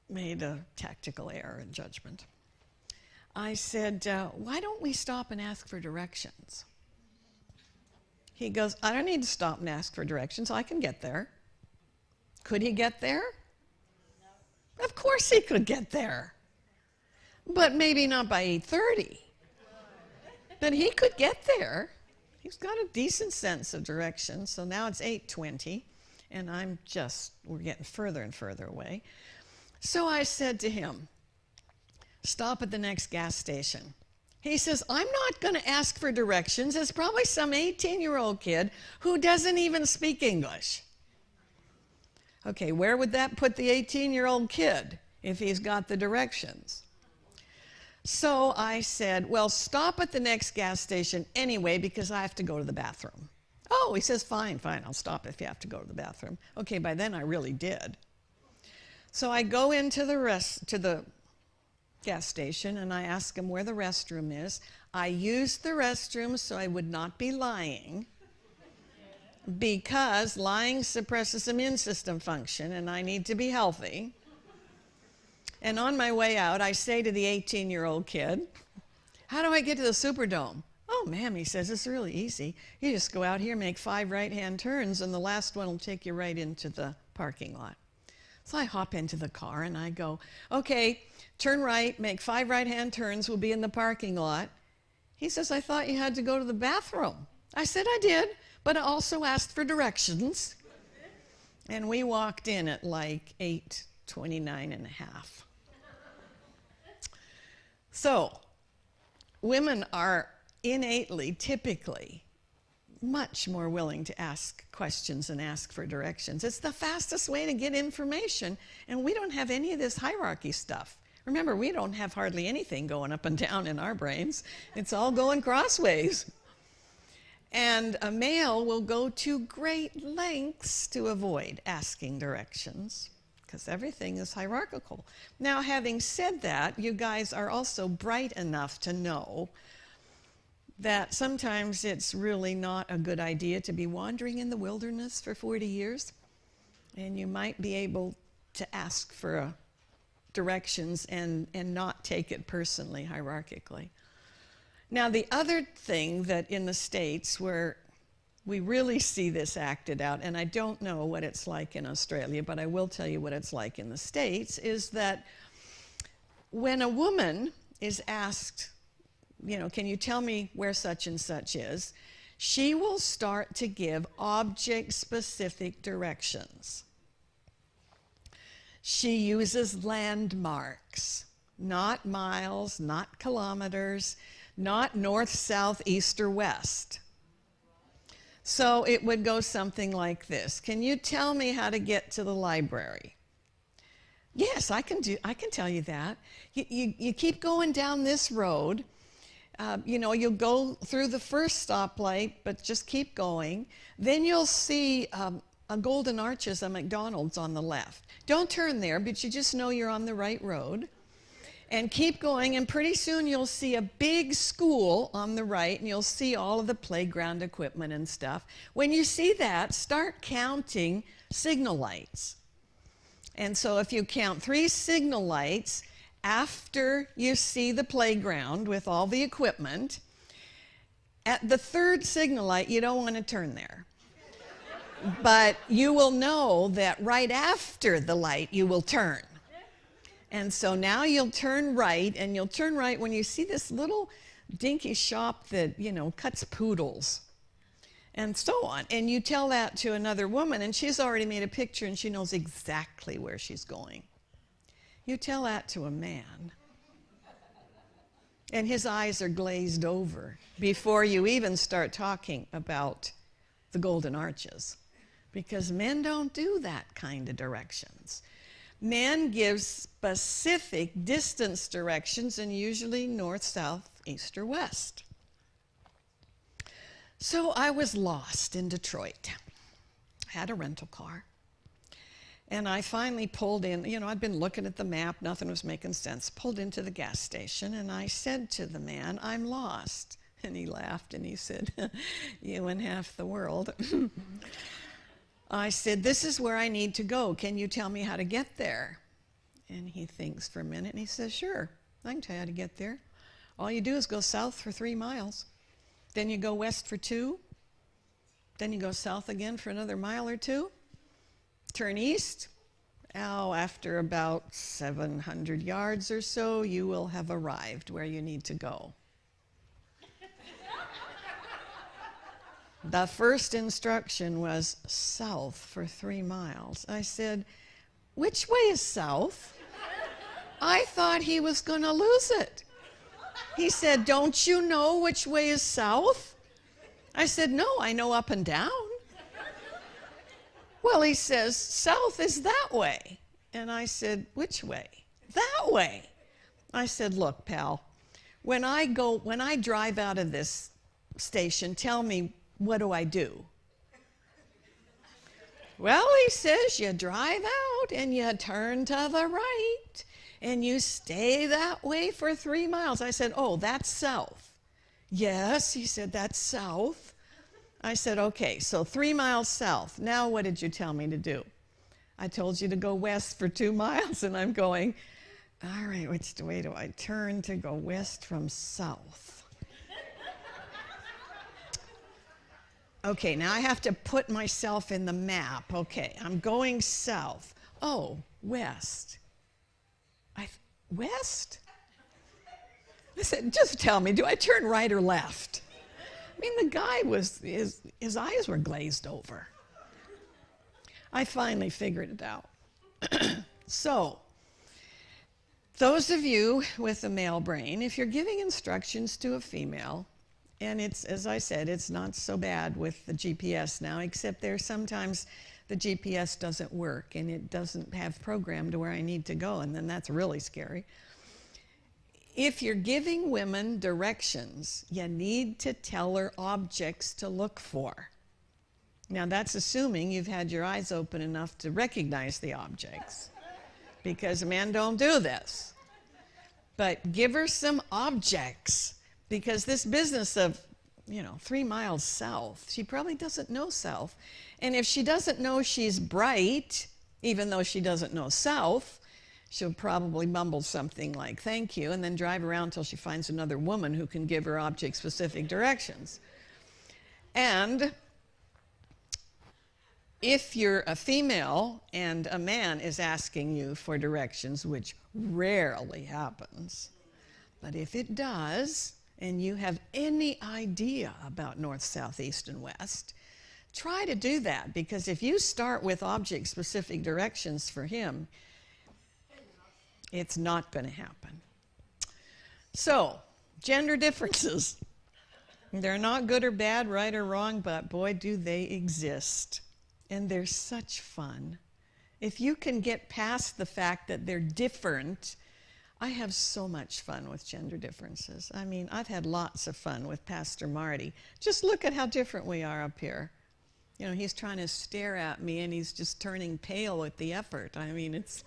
made a tactical error in judgment. I said, why don't we stop and ask for directions? He goes, I don't need to stop and ask for directions. I can get there. Could he get there? No. Of course he could get there. But maybe not by 8:30. But he could get there. He's got a decent sense of direction. So now it's 8:20, and we're getting further and further away. So I said to him, stop at the next gas station. He says, I'm not going to ask for directions. It's probably some 18-year-old kid who doesn't even speak English. Okay, where would that put the 18-year-old kid if he's got the directions? So I said, well, stop at the next gas station anyway because I have to go to the bathroom. Oh, he says, fine, I'll stop if you have to go to the bathroom. Okay, by then I really did. So I go into the gas station and I ask him where the restroom is. I used the restroom so I would not be lying because lying suppresses immune system function and I need to be healthy. And on my way out, I say to the 18-year-old kid, how do I get to the Superdome? Oh, ma'am, he says, it's really easy. You just go out here, make 5 right-hand turns, and the last one will take you right into the parking lot. So I hop into the car and I go, okay, turn right, make 5 right-hand turns, we'll be in the parking lot. He says, I thought you had to go to the bathroom. I said, I did, but I also asked for directions. And we walked in at like 8:29 and a half. So, women are innately, typically, much more willing to ask questions and ask for directions. It's the fastest way to get information, and we don't have any of this hierarchy stuff. Remember, we don't have hardly anything going up and down in our brains. It's all going crossways. And a male will go to great lengths to avoid asking directions because everything is hierarchical. Now, having said that, you guys are also bright enough to know that sometimes it's really not a good idea to be wandering in the wilderness for 40 years. And you might be able to ask for directions and not take it personally, hierarchically. Now, the other thing that in the States where we really see this acted out, and I don't know what it's like in Australia, but I will tell you what it's like in the States, is that when a woman is asked, you know, can you tell me where such and such is, she will start to give object-specific directions. She uses landmarks, not miles, not kilometers, not north, south, east, or west. So it would go something like this. Can you tell me how to get to the library? Yes, I can tell you that. You keep going down this road. You know, you'll go through the first stoplight, but just keep going. Then you'll see a Golden Arches, a McDonald's on the left. Don't turn there, but you just know you're on the right road. And keep going, and pretty soon you'll see a big school on the right, and you'll see all of the playground equipment and stuff. When you see that, start counting signal lights. And so if you count 3 signal lights after you see the playground with all the equipment, at the 3rd signal light, you don't want to turn there. But you will know that right after the light, you will turn. And so now you'll turn right, and you'll turn right when you see this little dinky shop that, you know, cuts poodles and so on. And you tell that to another woman, and she's already made a picture, and she knows exactly where she's going. You tell that to a man, and his eyes are glazed over before you even start talking about the Golden Arches, because men don't do that kind of directions. Men give specific distance directions, and usually north, south, east, or west. So I was lost in Detroit. I had a rental car. And I finally pulled in, I'd been looking at the map, nothing was making sense. Pulled into the gas station and I said to the man, "I'm lost." And he laughed and he said, "You and half the world." I said, "This is where I need to go. Can you tell me how to get there?" And he thinks for a minute and he says, "Sure, I can tell you how to get there. All you do is go south for 3 miles. Then you go west for 2. Then you go south again for another mile or 2. Turn east. After about 700 yards or so, you will have arrived where you need to go." The first instruction was south for 3 miles. I said, "Which way is south?" I thought he was going to lose it. He said, "Don't you know which way is south?" I said, "No, I know up and down." "Well," he says, "south is that way." And I said, "Which way?" "That way." I said, "Look, pal, when I drive out of this station, tell me, what do I do?" "Well," he says, "you drive out and you turn to the right and you stay that way for 3 miles. I said, "Oh, that's south." "Yes," he said, "that's south." I said, "Okay, so 3 miles south. Now what did you tell me to do?" "I told you to go west for 2 miles." And I'm going, all right, which way do I turn to go west from south? Okay, now I have to put myself in the map. Okay, I'm going south. Oh, west. West? I said, "Just tell me, do I turn right or left?" I mean, the guy his eyes were glazed over. I finally figured it out. So, those of you with a male brain, if you're giving instructions to a female, and it's, as I said, it's not so bad with the GPS now, except there sometimes the GPS doesn't work and it doesn't have programmed to where I need to go, and then that's really scary. If you're giving women directions, you need to tell her objects to look for. Now, that's assuming you've had your eyes open enough to recognize the objects, because men don't do this. But give her some objects, because this business of, 3 miles south, she probably doesn't know south. And if she doesn't know she's bright, even though she doesn't know south, she'll probably mumble something like, "Thank you," and then drive around until she finds another woman who can give her object-specific directions. And if you're a female and a man is asking you for directions, which rarely happens, but if it does, and you have any idea about north, south, east, and west, try to do that, because if you start with object-specific directions for him, it's not going to happen. So, gender differences. They're not good or bad, right or wrong, but boy, do they exist. And they're such fun. If you can get past the fact that they're different, I have so much fun with gender differences. I mean, I've had lots of fun with Pastor Marty. Just look at how different we are up here. He's trying to stare at me and he's just turning pale at the effort. I mean, it's...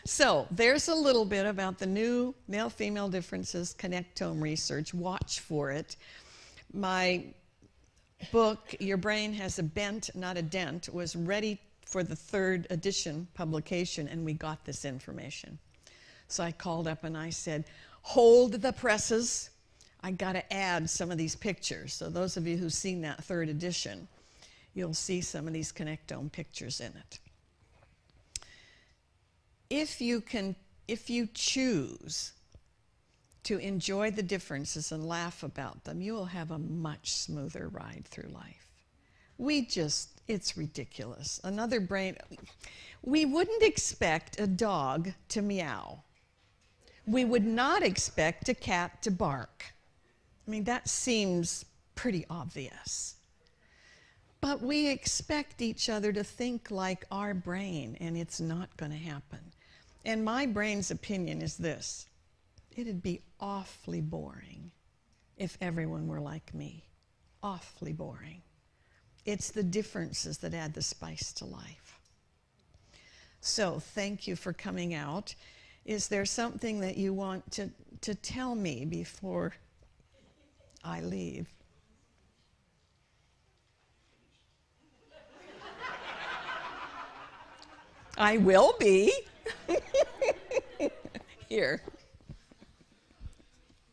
So, there's a little bit about the new male-female differences connectome research. Watch for it. My book, Your Brain Has a Bent, Not a Dent, was ready for the 3rd edition publication, and we got this information. So I called up and I said, "Hold the presses. I got to add some of these pictures." So those of you who've seen that 3rd edition, you'll see some of these connectome pictures in it. If you choose to enjoy the differences and laugh about them, you will have a much smoother ride through life. It's ridiculous. Another brain, we wouldn't expect a dog to meow. We would not expect a cat to bark. I mean, that seems pretty obvious. But we expect each other to think like our brain, and it's not going to happen. And my brain's opinion is this: it'd be awfully boring if everyone were like me. Awfully boring. It's the differences that add the spice to life. So thank you for coming out. Is there something that you want to tell me before I leave? I will be. Here.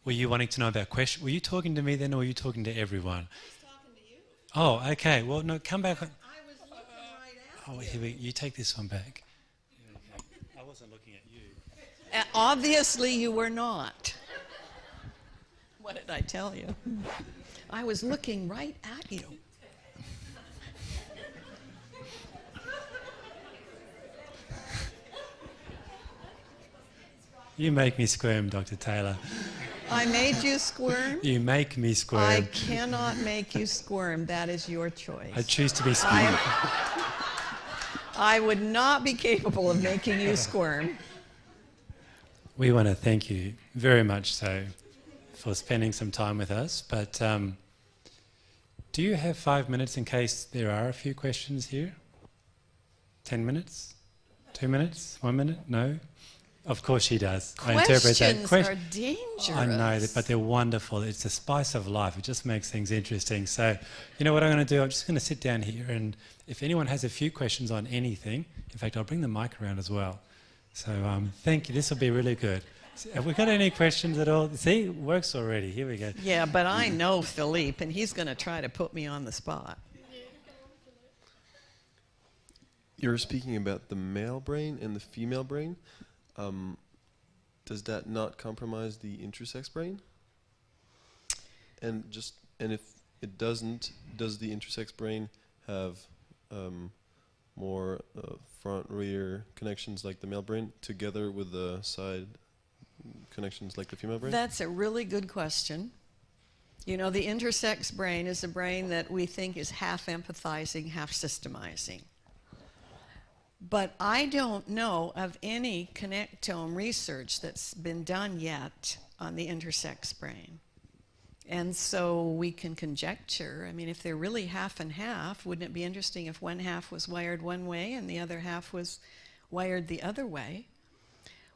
Were you wanting to know about questions? Were you talking to me then, or were you talking to everyone? I was talking to you. Oh, okay. Well, no, come back. I was looking right at Oh, you. here you take this one back. I wasn't looking at you. Obviously, you were not. What did I tell you? I was looking right at you. You make me squirm, Dr. Taylor. I made you squirm? You make me squirm. I cannot make you squirm. That is your choice. I choose to be squirmed. I would not be capable of making you squirm. We want to thank you very much so for spending some time with us. But do you have 5 minutes in case there are a few questions here? 10 minutes? 2 minutes? 1 minute? No? Of course she does. I interpret that. Questions are dangerous. I know, but they're wonderful. It's the spice of life. It just makes things interesting. So, you know what I'm going to do? I'm just going to sit down here, and if anyone has a few questions on anything, in fact, I'll bring the mic around as well. So, thank you. This will be really good. Have we got any questions at all? See, it works already. Here we go. Yeah, but I know Philippe, and he's going to try to put me on the spot. You're speaking about the male brain and the female brain. Does that not compromise the intersex brain? And if it doesn't, does the intersex brain have more front-rear connections like the male brain together with the side connections like the female brain? That's a really good question. You know, the intersex brain is a brain that we think is half empathizing, half systemizing. But I don't know of any connectome research that's been done yet on the intersex brain. And so we can conjecture. I mean, if they're really half and half, wouldn't it be interesting if one half was wired one way and the other half was wired the other way,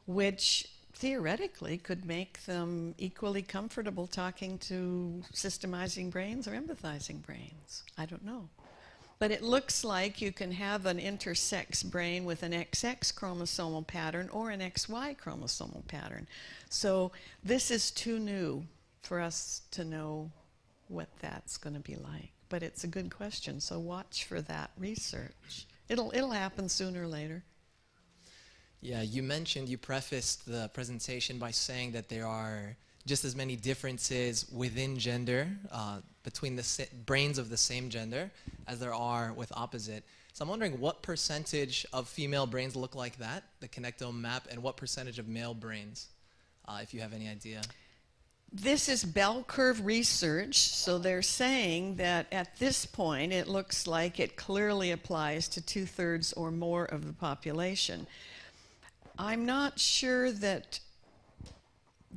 which theoretically could make them equally comfortable talking to systemizing brains or empathizing brains. I don't know. But it looks like you can have an intersex brain with an XX chromosomal pattern or an XY chromosomal pattern. So this is too new for us to know what that's going to be like. But it's a good question, so watch for that research. It'll happen sooner or later. Yeah, you prefaced the presentation by saying that there are just as many differences within gender, between the brains of the same gender, as there are with opposite. So I'm wondering what percentage of female brains look like that, the connectome map, and what percentage of male brains, if you have any idea. This is bell curve research, so they're saying that at this point it looks like it clearly applies to 2/3 or more of the population. I'm not sure that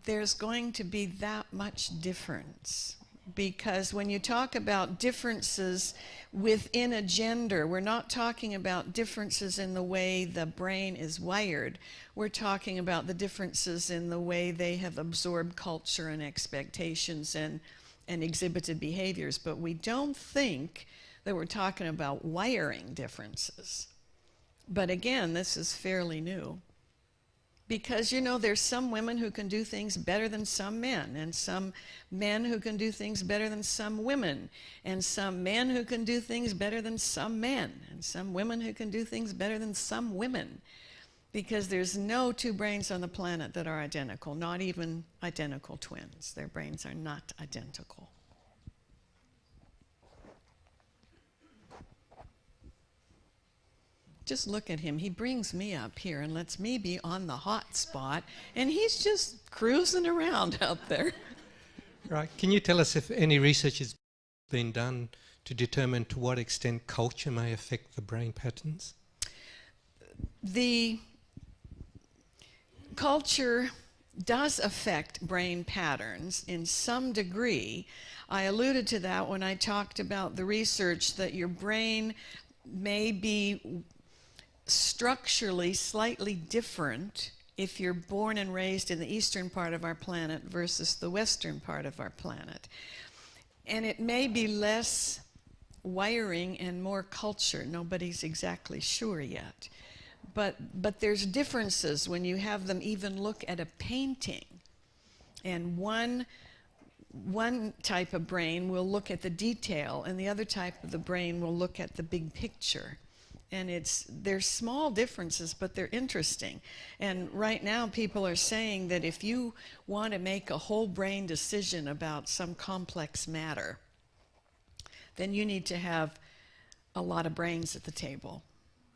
there's going to be that much difference, because when you talk about differences within a gender, we're not talking about differences in the way the brain is wired. We're talking about the differences in the way they have absorbed culture and expectations and exhibited behaviors. But we don't think that we're talking about wiring differences. But again, this is fairly new. Because, you know, there's some women who can do things better than some men, and some men who can do things better than some women, and some men who can do things better than some men, and some women who can do things better than some women. Because there's no two brains on the planet that are identical, not even identical twins. Their brains are not identical. Just look at him. He brings me up here and lets me be on the hot spot, and he's just cruising around out there. Right. Can you tell us if any research has been done to determine to what extent culture may affect the brain patterns? The culture does affect brain patterns in some degree. I alluded to that when I talked about the research that your brain may be structurally slightly different if you're born and raised in the eastern part of our planet versus the western part of our planet. And it may be less wiring and more culture. Nobody's exactly sure yet. But there's differences when you have them even look at a painting. And one type of brain will look at the detail, and the other type of the brain will look at the big picture. And there's small differences, but they're interesting. And right now people are saying that if you want to make a whole brain decision about some complex matter, then you need to have a lot of brains at the table.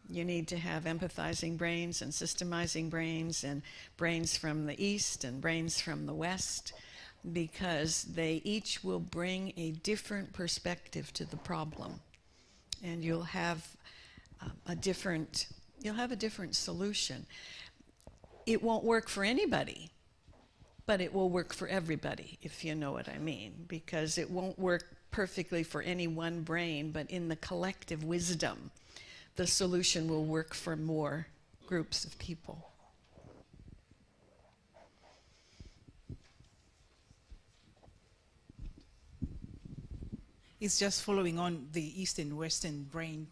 You need to have empathizing brains and systemizing brains and brains from the East and brains from the West, because they each will bring a different perspective to the problem. And you'll have a different solution. It won't work for anybody, but it will work for everybody, if you know what I mean, because it won't work perfectly for any one brain, but in the collective wisdom, the solution will work for more groups of people. It's just following on the East and Western brain.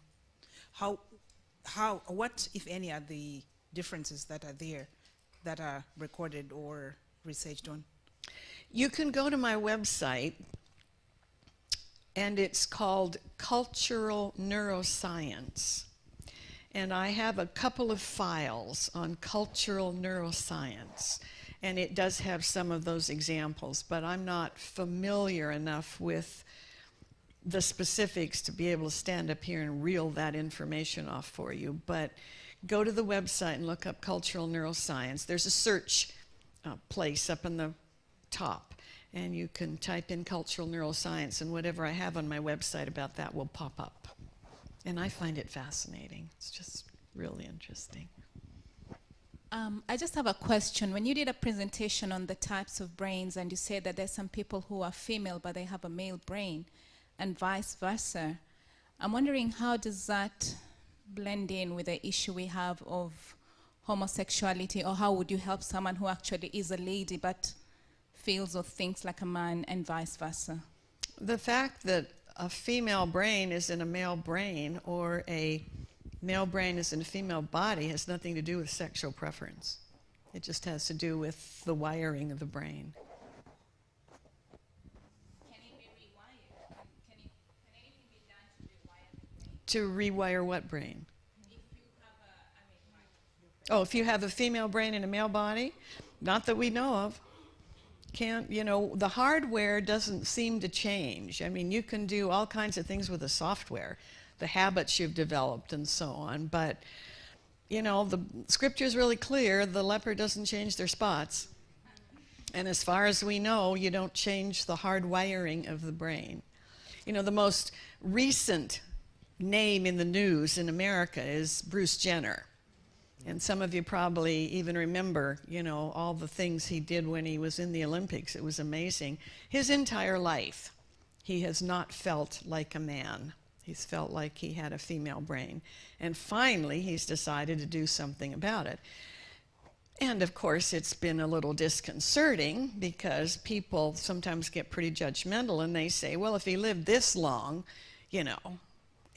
What, if any, are the differences that are there that are recorded or researched on? You can go to my website, and it's called Cultural Neuroscience. And I have a couple of files on cultural neuroscience. And it does have some of those examples, but I'm not familiar enough with the specifics to be able to stand up here and reel that information off for you. But go to the website and look up cultural neuroscience. There's a search place up in the top, and you can type in cultural neuroscience, and whatever I have on my website about that will pop up. And I find it fascinating. It's just really interesting. I just have a question. When you did a presentation on the types of brains, and you said that there's some people who are female but they have a male brain, and vice versa, I'm wondering, how does that blend in with the issue we have of homosexuality, or how would you help someone who actually is a lady but feels or thinks like a man, and vice versa? The fact that a female brain is in a male brain, or a male brain is in a female body, has nothing to do with sexual preference. It just has to do with the wiring of the brain. Can it be rewired? Can anything be done to rewire the brain? To rewire what brain? If you have Oh, if you have a female brain in a male body? Not that we know of. The hardware doesn't seem to change. I mean, you can do all kinds of things with the software, the habits you've developed and so on, but, the scripture is really clear, the leopard doesn't change their spots. And as far as we know, you don't change the hard wiring of the brain. The most recent name in the news in America is Bruce Jenner. And some of you probably even remember, all the things he did when he was in the Olympics. It was amazing. His entire life, he has not felt like a man. He's felt like he had a female brain. And finally, he's decided to do something about it. And of course, it's been a little disconcerting, because people sometimes get pretty judgmental, and they say, well, if he lived this long,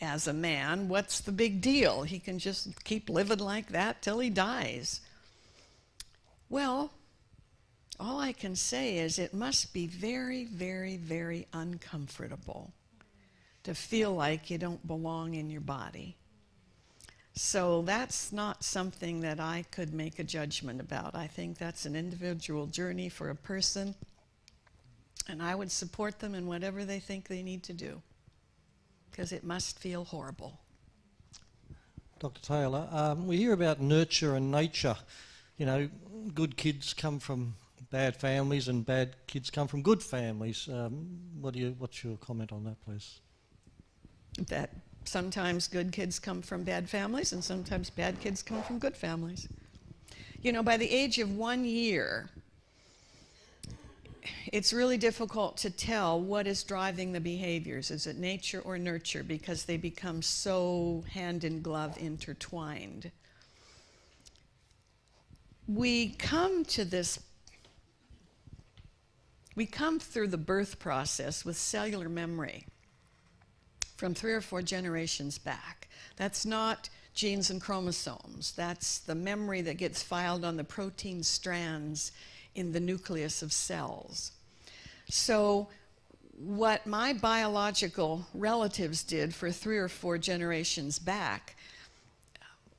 as a man, what's the big deal? He can just keep living like that till he dies. Well, all I can say is it must be very, very, very uncomfortable to feel like you don't belong in your body. So that's not something that I could make a judgment about. I think that's an individual journey for a person, and I would support them in whatever they think they need to do, because it must feel horrible. Dr. Taylor, we hear about nurture and nature. Good kids come from bad families and bad kids come from good families. What's your comment on that, please? That sometimes good kids come from bad families, and sometimes bad kids come from good families. By the age of 1 year, it's really difficult to tell what is driving the behaviors. Is it nature or nurture? Because they become so hand in glove intertwined. We come through the birth process with cellular memory from 3 or 4 generations back. That's not genes and chromosomes. That's the memory that gets filed on the protein strands in the nucleus of cells. So what my biological relatives did for 3 or 4 generations back,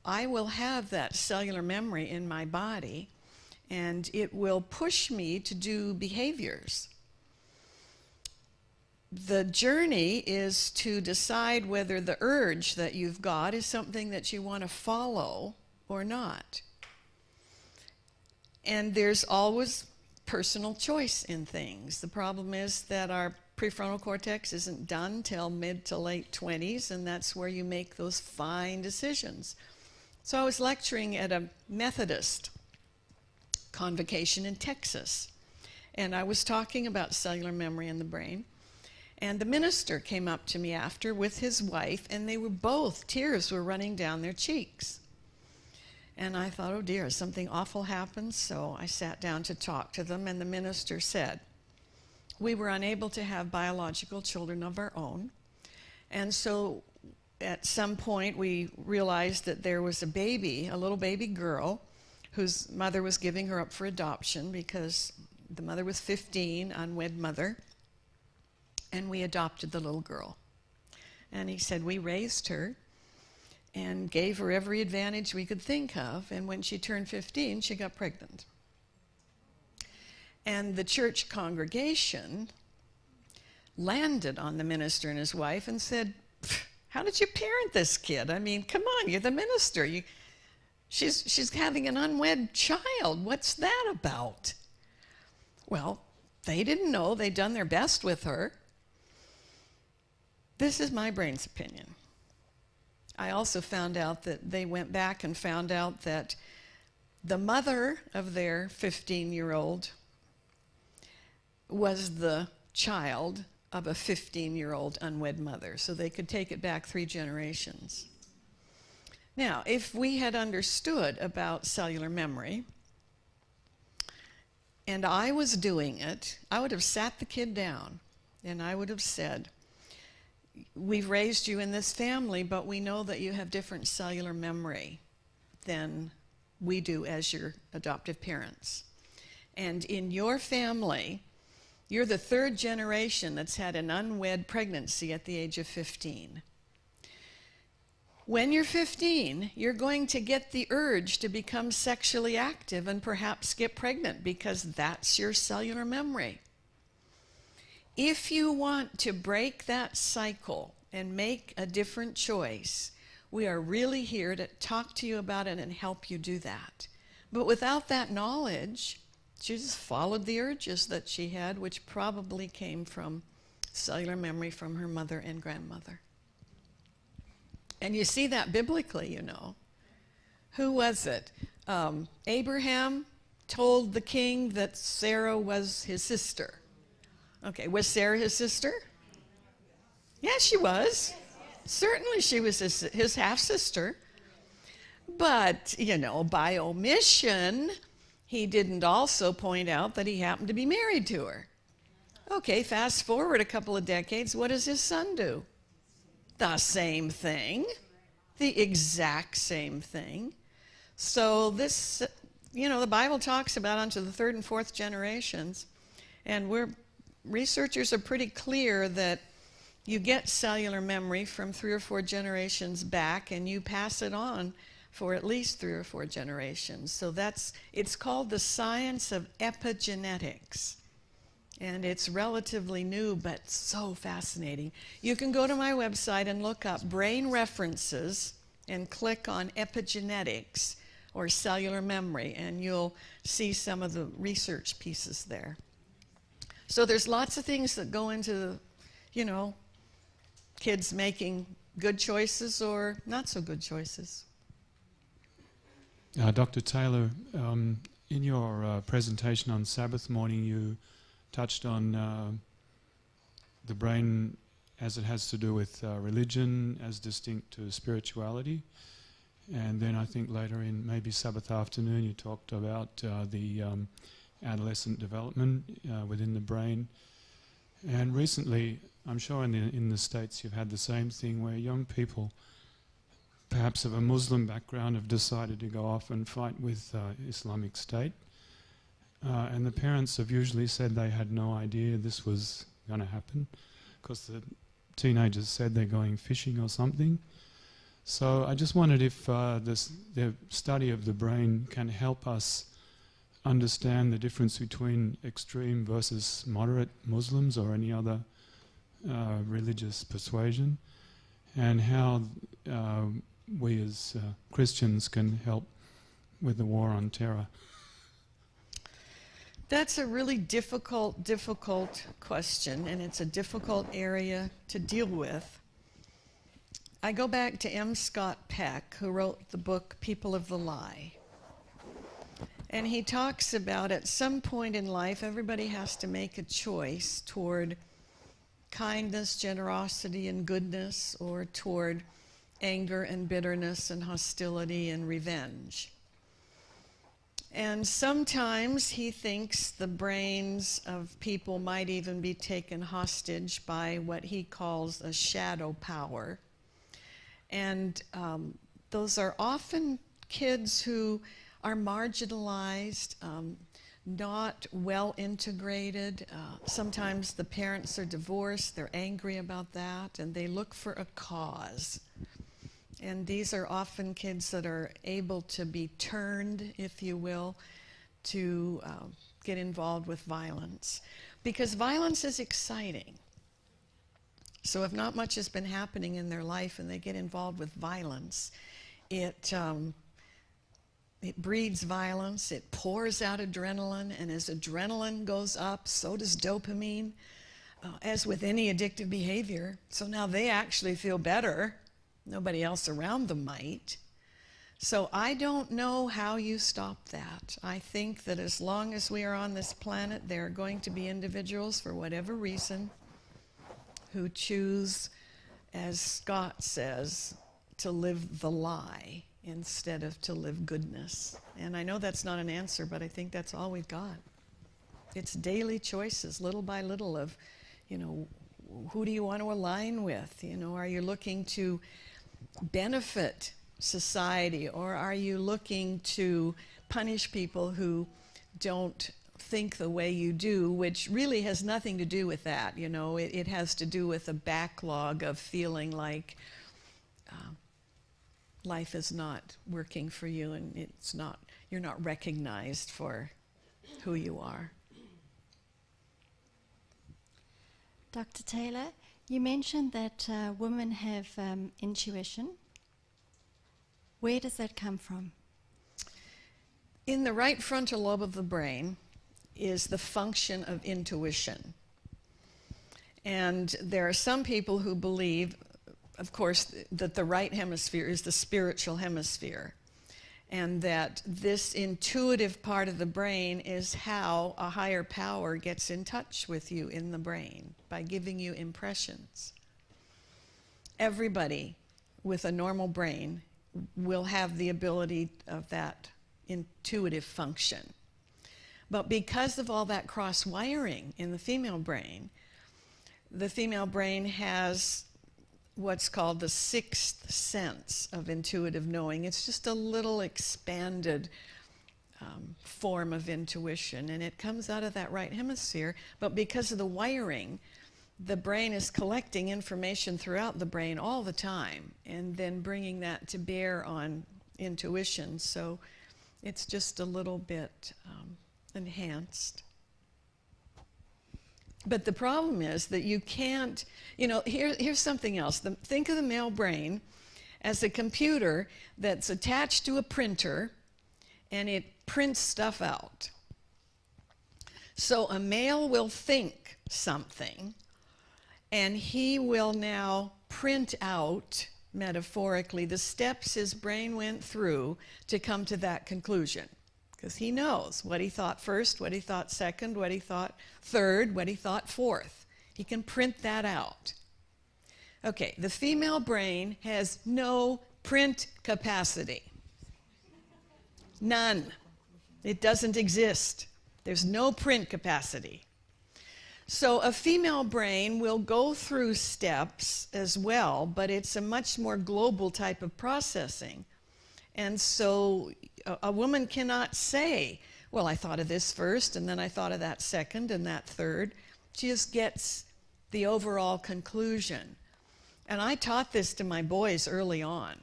I will have that cellular memory in my body, and it will push me to do behaviors. The journey is to decide whether the urge that you've got is something that you want to follow or not. And there's always personal choice in things. The problem is that our prefrontal cortex isn't done till mid to late 20s, and that's where you make those fine decisions. So I was lecturing at a Methodist convocation in Texas, and I was talking about cellular memory in the brain. And the minister came up to me after with his wife, and they were both, tears were running down their cheeks. And I thought, oh dear, something awful happened. So I sat down to talk to them, and the minister said, we were unable to have biological children of our own. And so at some point we realized that there was a baby, a little baby girl, whose mother was giving her up for adoption because the mother was 15, unwed mother. And we adopted the little girl. And he said, we raised her and gave her every advantage we could think of. And when she turned 15, she got pregnant. And the church congregation landed on the minister and his wife and said, how did you parent this kid? I mean, come on, you're the minister. She's having an unwed child. What's that about? Well, they didn't know. They'd done their best with her. This is my brain's opinion. I also found out that they went back and found out that the mother of their 15-year-old was the child of a 15-year-old unwed mother, so they could take it back 3 generations. Now, if we had understood about cellular memory, and I was doing it, I would have sat the kid down, and I would have said, we've raised you in this family, but we know that you have different cellular memory than we do as your adoptive parents. And in your family, you're the 3rd generation that's had an unwed pregnancy at the age of 15. When you're 15, you're going to get the urge to become sexually active and perhaps get pregnant because that's your cellular memory. If you want to break that cycle and make a different choice, we are really here to talk to you about it and help you do that. But without that knowledge, she just followed the urges that she had, which probably came from cellular memory from her mother and grandmother. And you see that biblically, you know. Who was it? Abraham told the king that Sarah was his sister. Okay, was Sarah his sister? Yes, she was. Certainly she was his half-sister. But, you know, by omission, he didn't also point out that he happened to be married to her. Okay, fast forward a couple of decades, what does his son do? The same thing. The exact same thing. So this, you know, the Bible talks about onto the 3rd and 4th generations, and researchers are pretty clear that you get cellular memory from 3 or 4 generations back, and you pass it on for at least 3 or 4 generations. So it's called the science of epigenetics. And it's relatively new, but so fascinating. You can go to my website and look up brain references and click on epigenetics or cellular memory, and you'll see some of the research pieces there. So there's lots of things that go into, you know, kids making good choices or not so good choices. Dr. Taylor, in your presentation on Sabbath morning, you touched on the brain as it has to do with religion as distinct to spirituality. And then I think later in maybe Sabbath afternoon you talked about the adolescent development within the brain. And recently, I'm sure in the States you've had the same thing where young people, perhaps of a Muslim background, have decided to go off and fight with Islamic State. And the parents have usually said they had no idea this was going to happen because the teenagers said they're going fishing or something. So I just wondered if the study of the brain can help us understand the difference between extreme versus moderate Muslims or any other religious persuasion, and how we as Christians can help with the war on terror. That's a really difficult question, and it's a difficult area to deal with. I go back to M. Scott Peck, who wrote the book People of the Lie. And he talks about at some point in life, everybody has to make a choice toward kindness, generosity, and goodness, or toward anger and bitterness and hostility and revenge. And sometimes he thinks the brains of people might even be taken hostage by what he calls a shadow power. And those are often kids who are marginalized, not well integrated. Sometimes the parents are divorced, they're angry about that, and they look for a cause. And these are often kids that are able to be turned, if you will, to get involved with violence. Because violence is exciting. So if not much has been happening in their life and they get involved with violence, it breeds violence, it pours out adrenaline, and as adrenaline goes up, so does dopamine, as with any addictive behavior. So now they actually feel better. Nobody else around them might. So I don't know how you stop that. I think that as long as we are on this planet, there are going to be individuals, for whatever reason, who choose, as Scott says, to live the lie instead of to live goodness. And I know that's not an answer, but I think that's all we've got. It's daily choices, little by little, of, who do you want to align with? Are you looking to benefit society, or are you looking to punish people who don't think the way you do, which really has nothing to do with that. It has to do with a backlog of feeling like life is not working for you, and you're not recognized for who you are. Dr. Taylor, you mentioned that women have intuition. Where does that come from? In the right frontal lobe of the brain is the function of intuition. And there are some people who believe, of course, that the right hemisphere is the spiritual hemisphere, and that this intuitive part of the brain is how a higher power gets in touch with you in the brain, by giving you impressions. Everybody with a normal brain will have the ability of that intuitive function. But because of all that cross-wiring in the female brain has what's called the sixth sense of intuitive knowing. It's just a little expanded form of intuition, and it comes out of that right hemisphere. But because of the wiring, the brain is collecting information throughout the brain all the time, and then bringing that to bear on intuition. So it's just a little bit enhanced. But the problem is that you can't, here's something else. Think of the male brain as a computer that's attached to a printer, and it prints stuff out. So a male will think something, and he will now print out, metaphorically, the steps his brain went through to come to that conclusion. because he knows what he thought first, what he thought second, what he thought third, what he thought fourth. He can print that out. Okay, the female brain has no print capacity. None. It doesn't exist. There's no print capacity. So a female brain will go through steps as well, but it's a much more global type of processing. And so a woman cannot say, well, I thought of this first, and then I thought of that second and that third. She just gets the overall conclusion. And I taught this to my boys early on,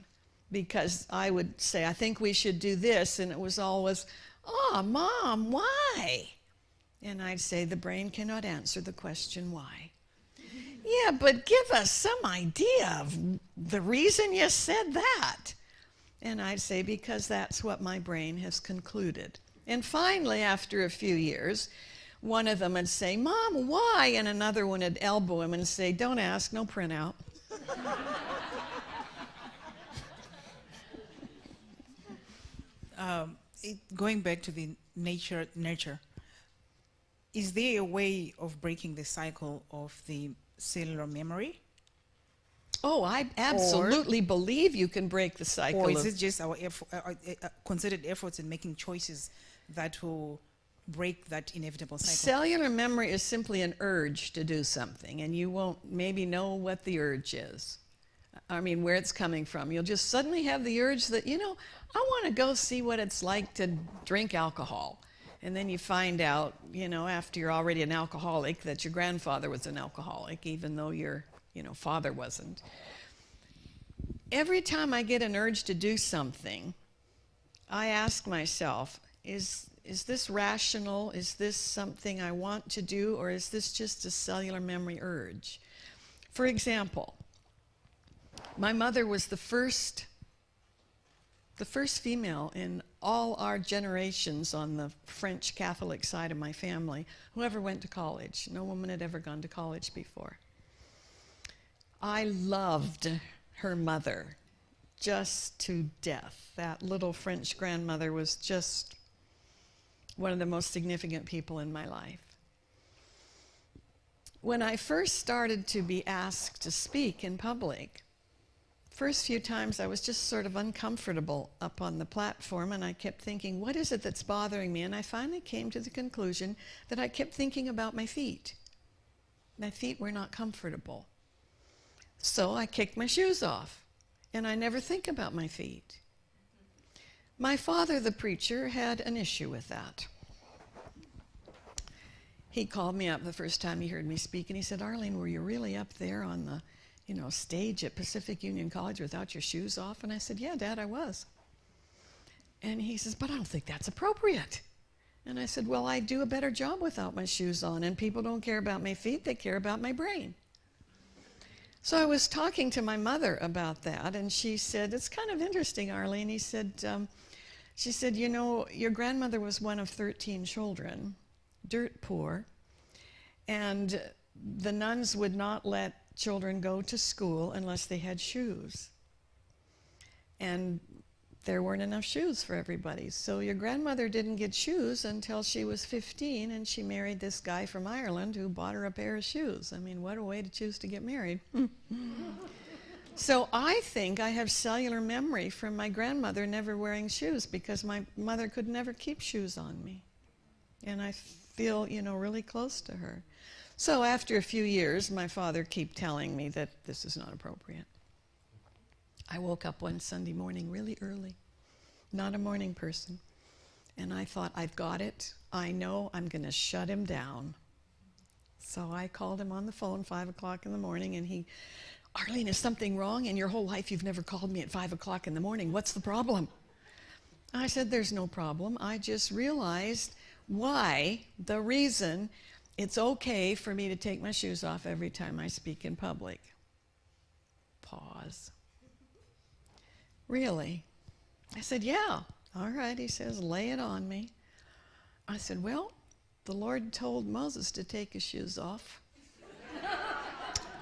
because I would say, I think we should do this, and it was always, oh, Mom, why? And I'd say, the brain cannot answer the question why. Yeah, but give us some idea of the reason you said that. And I'd say, because that's what my brain has concluded. And finally, after a few years, one of them would say, Mom, why? And another one would elbow him and say, don't ask, no printout. Going back to the nurture, is there a way of breaking the cycle of the cellular memory? Oh, I absolutely believe you can break the cycle. Or is it just our considered efforts in making choices that will break that inevitable cycle? Cellular memory is simply an urge to do something, and you won't maybe know what the urge is. I mean, where it's coming from. You'll just suddenly have the urge that, you know, I want to go see what it's like to drink alcohol. And then you find out, you know, after you're already an alcoholic, that your grandfather was an alcoholic, even though your, you know, father wasn't. Every time I get an urge to do something, I ask myself, is this rational? Is this something I want to do? Or is this just a cellular memory urge? For example, my mother was the first female in all our generations on the French Catholic side of my family who ever went to college. No woman had ever gone to college before. I loved her mother just to death. That little French grandmother was just one of the most significant people in my life. When I first started to be asked to speak in public, first few times I was just sort of uncomfortable up on the platform, and I kept thinking, what is it that's bothering me? And I finally came to the conclusion that I kept thinking about my feet. My feet were not comfortable. So I kicked my shoes off, and I never think about my feet. My father, the preacher, had an issue with that. He called me up the first time he heard me speak, and he said, Arlene, were you really up there on the stage at Pacific Union College without your shoes off? And I said, yeah, Dad, I was. And he says, but I don't think that's appropriate. And I said, well, I do a better job without my shoes on, and people don't care about my feet, they care about my brain. So I was talking to my mother about that, and she said, it's kind of interesting, Arlene. She said, you know, your grandmother was one of 13 children, dirt poor, and the nuns would not let children go to school unless they had shoes. And there weren't enough shoes for everybody. So your grandmother didn't get shoes until she was 15, and she married this guy from Ireland who bought her a pair of shoes. I mean, what a way to choose to get married. So I think I have cellular memory from my grandmother never wearing shoes, because my mother could never keep shoes on me. And I feel, you know, really close to her. So after a few years, my father kept telling me that this is not appropriate. I woke up one Sunday morning really early, not a morning person, and I thought, I've got it. I know I'm going to shut him down. So I called him on the phone 5 o'clock in the morning, and he, Arlene, is something wrong? In your whole life you've never called me at 5 o'clock in the morning. What's the problem? I said, there's no problem. I just realized the reason it's okay for me to take my shoes off every time I speak in public. Pause. Really? I said, yeah. All right, he says, lay it on me. I said, well, the Lord told Moses to take his shoes off.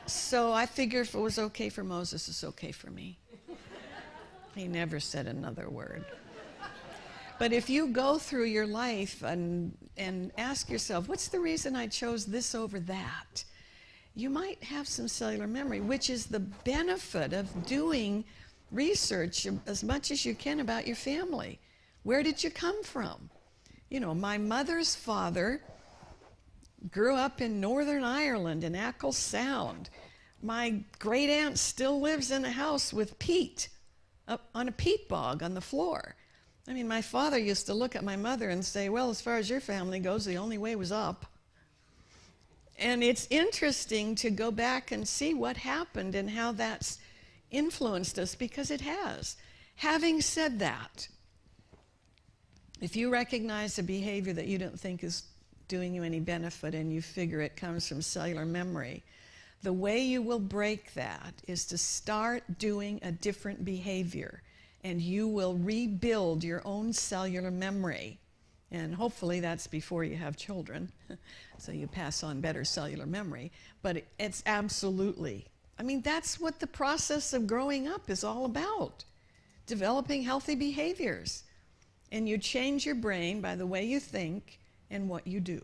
So I figured if it was okay for Moses, it's okay for me. He never said another word. But if you go through your life and ask yourself, what's the reason I chose this over that? You might have some cellular memory, which is the benefit of doing research as much as you can about your family. Where did you come from? You know, my mother's father grew up in Northern Ireland in Achill Sound. My great aunt still lives in a house with peat, up on a peat bog on the floor. I mean, my father used to look at my mother and say, well, as far as your family goes, the only way was up. And it's interesting to go back and see what happened and how that's influenced us, because it has. Having said that, if you recognize a behavior that you don't think is doing you any benefit and you figure it comes from cellular memory, the way you will break that is to start doing a different behavior, and you will rebuild your own cellular memory. And hopefully that's before you have children, so you pass on better cellular memory. But it's absolutely, I mean, that's what the process of growing up is all about, developing healthy behaviors. And you change your brain by the way you think and what you do.